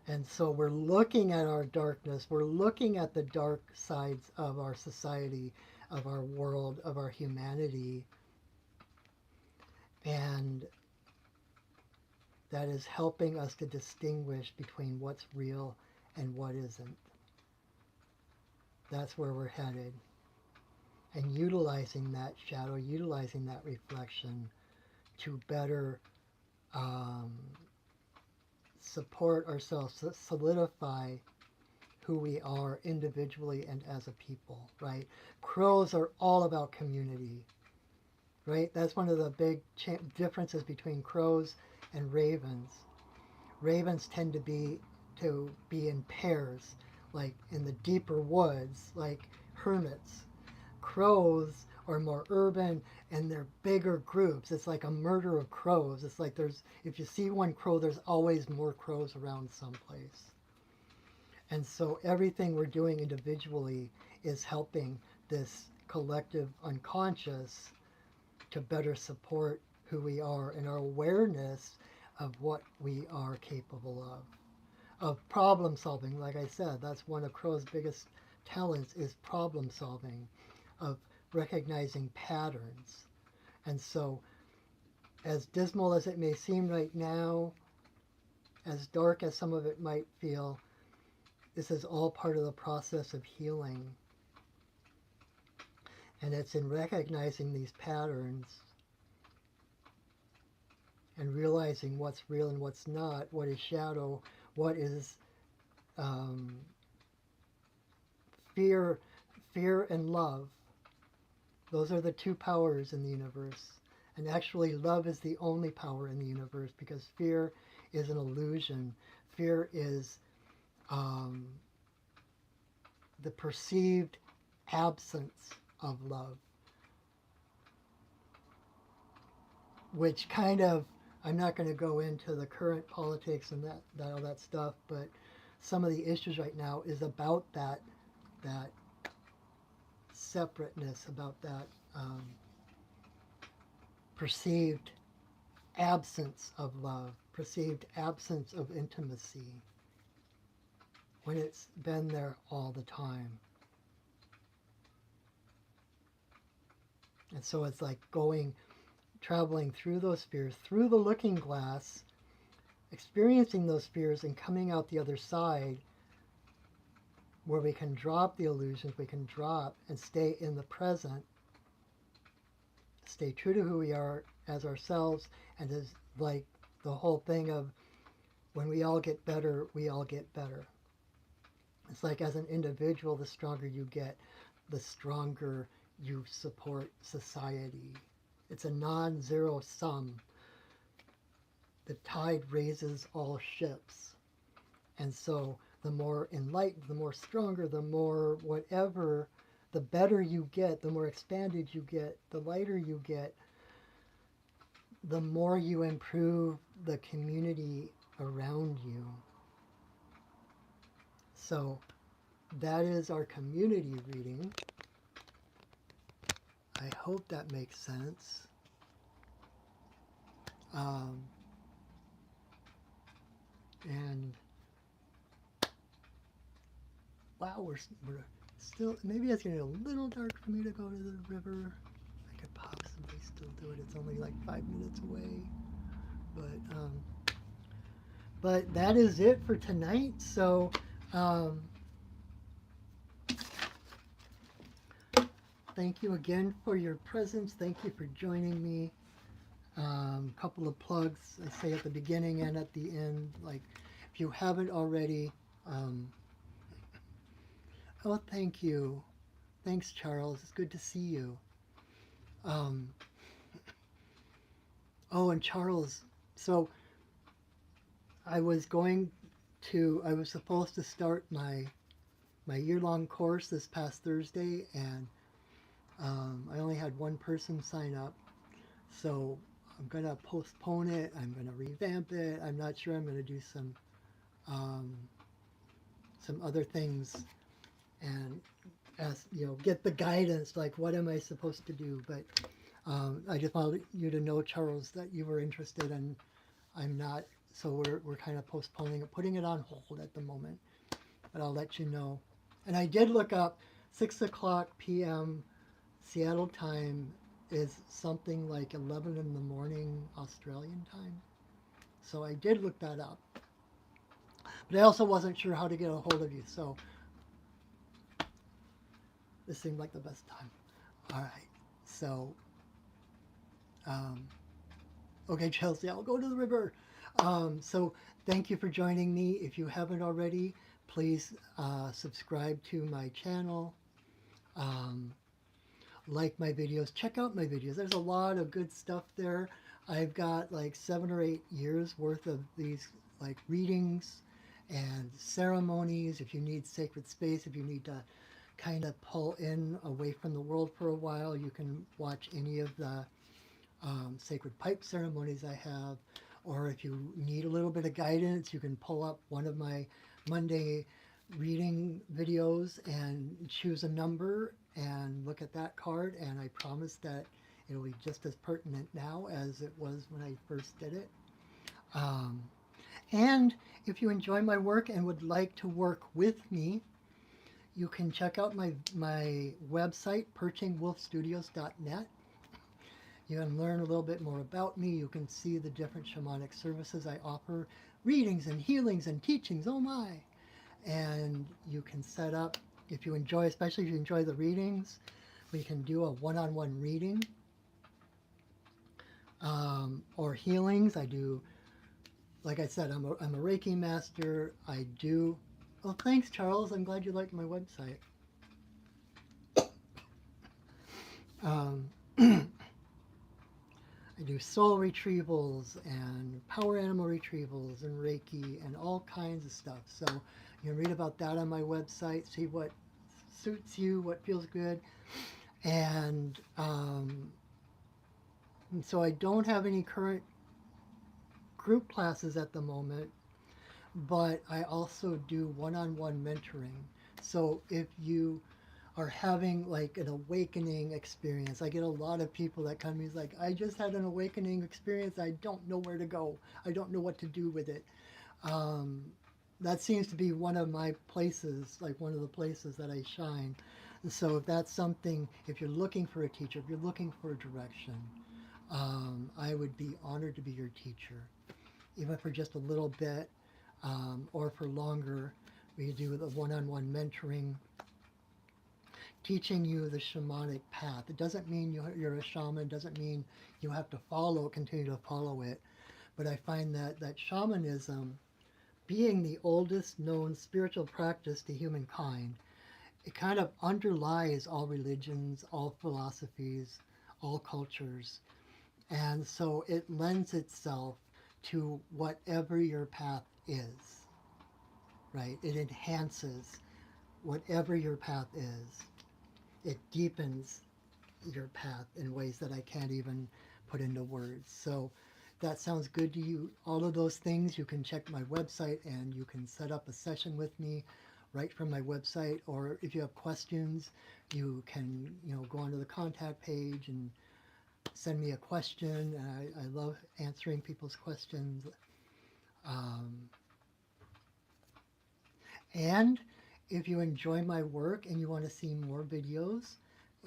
And so we're looking at our darkness, we're looking at the dark sides of our society, of our world, of our humanity, and that is helping us to distinguish between what's real and what isn't. That's where we're headed. And utilizing that shadow, utilizing that reflection to better support ourselves, solidify who we are individually and as a people, right? Crows are all about community, right? That's one of the big differences between crows and ravens. Ravens tend to be in pairs, like in the deeper woods, like hermits. Crows are more urban and they're bigger groups. It's like a murder of crows. It's like if you see one crow, there's always more crows around someplace. And so everything we're doing individually is helping this collective unconscious to better support who we are and our awareness of what we are capable of problem solving. Like I said, that's one of Crow's biggest talents, is problem solving, of recognizing patterns. And so, as dismal as it may seem right now, as dark as some of it might feel, this is all part of the process of healing. And it's in recognizing these patterns and realizing what's real and what's not, what is shadow, what is fear and love. Those are the two powers in the universe. And actually, love is the only power in the universe, because fear is an illusion. Fear is the perceived absence of love, which kind of, I'm not going to go into the current politics and all that stuff, but some of the issues right now is about that separateness, about that perceived absence of love, perceived absence of intimacy, when it's been there all the time. And so it's like traveling through those fears, through the looking glass, experiencing those fears and coming out the other side, where we can drop the illusions, we can drop and stay in the present, stay true to who we are as ourselves, and as like the whole thing of when we all get better, we all get better. It's like as an individual, the stronger you get, the stronger you support society. It's a non-zero sum. The tide raises all ships. And so the more enlightened, the more stronger, the more whatever, the better you get, the more expanded you get, the lighter you get, the more you improve the community around you. So that is our community reading. I hope that makes sense. And wow, we're still, maybe it's getting a little dark for me to go to the river. I could possibly still do it. It's only like 5 minutes away. But that is it for tonight. So thank you again for your presence. Thank you for joining me. Couple of plugs I say at the beginning and at the end. Like, if you haven't already, oh, thank you. Thanks, Charles. It's good to see you. Oh, and Charles, so I was supposed to start my year-long course this past Thursday, and I only had one person sign up. So I'm going to postpone it. I'm going to revamp it. I'm not sure. I'm going to do some other things and get the guidance, like what am I supposed to do. But I just wanted you to know, Charles, that you were interested, and I'm not. So we're kind of postponing it, putting it on hold at the moment. But I'll let you know. And I did look up 6 o'clock p.m. Seattle time is something like 11 in the morning Australian time. So I did look that up. But I also wasn't sure how to get a hold of you. So this seemed like the best time. All right. So, um, okay, Chelsea, I'll go to the river. So thank you for joining me. If you haven't already, please subscribe to my channel. Um, like my videos, check out my videos. There's a lot of good stuff there. I've got like 7 or 8 years worth of these like readings and ceremonies. If you need sacred space, if you need to kind of pull in away from the world for a while, you can watch any of the sacred pipe ceremonies I have. Or if you need a little bit of guidance, you can pull up one of my Monday reading videos and choose a number and look at that card. And I promise that it'll be just as pertinent now as it was when I first did it. Um, and if you enjoy my work and would like to work with me, you can check out my website, perchingwolfstudios.net. You can learn a little bit more about me. You can see the different shamanic services I offer, readings and healings and teachings, oh my. And you can set up, if you enjoy, especially if you enjoy the readings, we can do a one-on-one reading or healings. I do, like I said, I'm a Reiki master. I do, oh, thanks, Charles. I'm glad you liked my website. I do soul retrievals and power animal retrievals and Reiki and all kinds of stuff. So you can read about that on my website, see what suits you, what feels good. And so I don't have any current group classes at the moment, but I also do one-on-one mentoring. So if you are having like an awakening experience. I get a lot of people that come to me like, I just had an awakening experience. I don't know where to go. I don't know what to do with it. That seems to be one of my places, like one of the places that I shine. And so if that's something, if you're looking for a teacher, if you're looking for a direction, I would be honored to be your teacher, even for just a little bit or for longer. We do the one-on-one mentoring, teaching you the shamanic path. It doesn't mean you're a shaman, doesn't mean you have to continue to follow it. But I find that shamanism, being the oldest known spiritual practice to humankind, it kind of underlies all religions, all philosophies, all cultures. And so it lends itself to whatever your path is, right? It enhances whatever your path is. It deepens your path in ways that I can't even put into words. So that sounds good to you. All of those things, you can check my website and you can set up a session with me right from my website. Or if you have questions, you can go onto the contact page and send me a question. I love answering people's questions. And if you enjoy my work and you want to see more videos,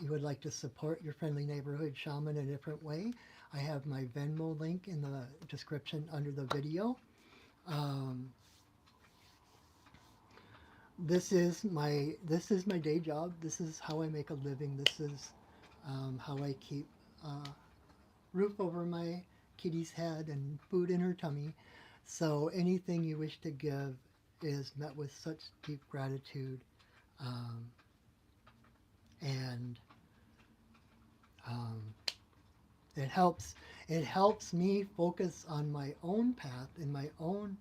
you would like to support your friendly neighborhood shaman in a different way, I have my Venmo link in the description under the video. This is my day job. This is how I make a living. This is how I keep roof over my kitty's head and food in her tummy. So anything you wish to give is met with such deep gratitude, and it helps me focus on my own path and my own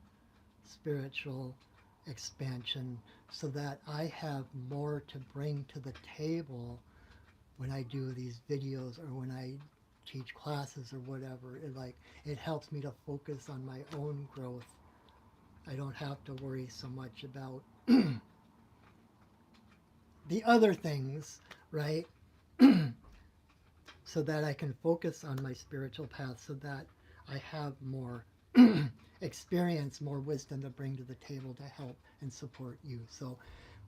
spiritual expansion, so that I have more to bring to the table when I do these videos or when I teach classes or whatever. It helps me to focus on my own growth. I don't have to worry so much about the other things, right? So that I can focus on my spiritual path, so that I have more experience, more wisdom to bring to the table to help and support you. So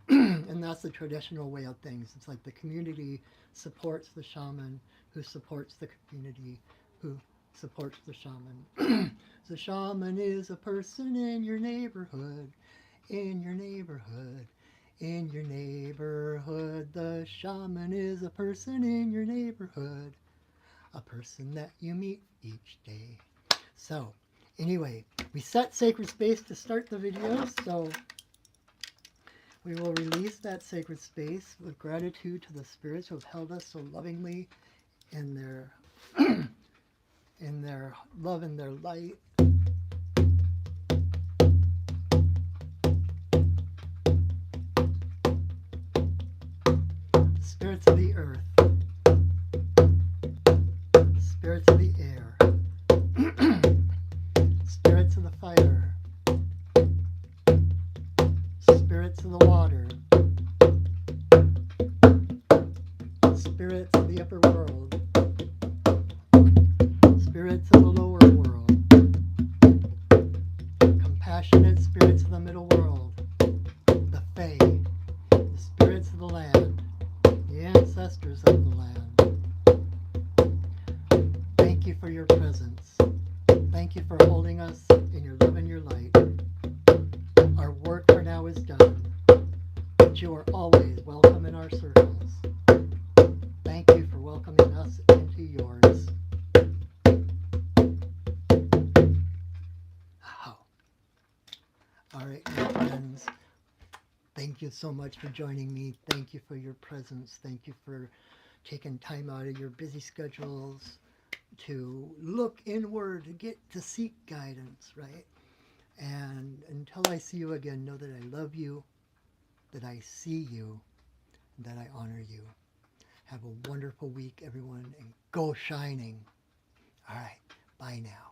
And that's the traditional way of things. It's like the community supports the shaman who supports the community who supports the shaman. The shaman is a person in your neighborhood, in your neighborhood, in your neighborhood. The shaman is a person in your neighborhood, a person that you meet each day. So, anyway, we set sacred space to start the video, so we will release that sacred space with gratitude to the spirits who have held us so lovingly in their in their love and their light. Spirits of the earth, spirits of the air, spirits of the fire, spirits of the water, spirits of the upper world, spirits of the lower world, compassionate spirits of the middle world, the Fae, the spirits of the land, the ancestors of the land. Thank you for your presence. Thank you for holding us in your love and your light. Our work for now is done, but you are always welcome in our circles. Thank you for welcoming us into yours. Oh. All right, my friends. Thank you so much for joining me. Thank you for your presence. Thank you for taking time out of your busy schedules to look inward, to get to seek guidance, right? And until I see you again, know that I love you, that I see you, and that I honor you. Have a wonderful week, everyone, and go shining. All right, bye now.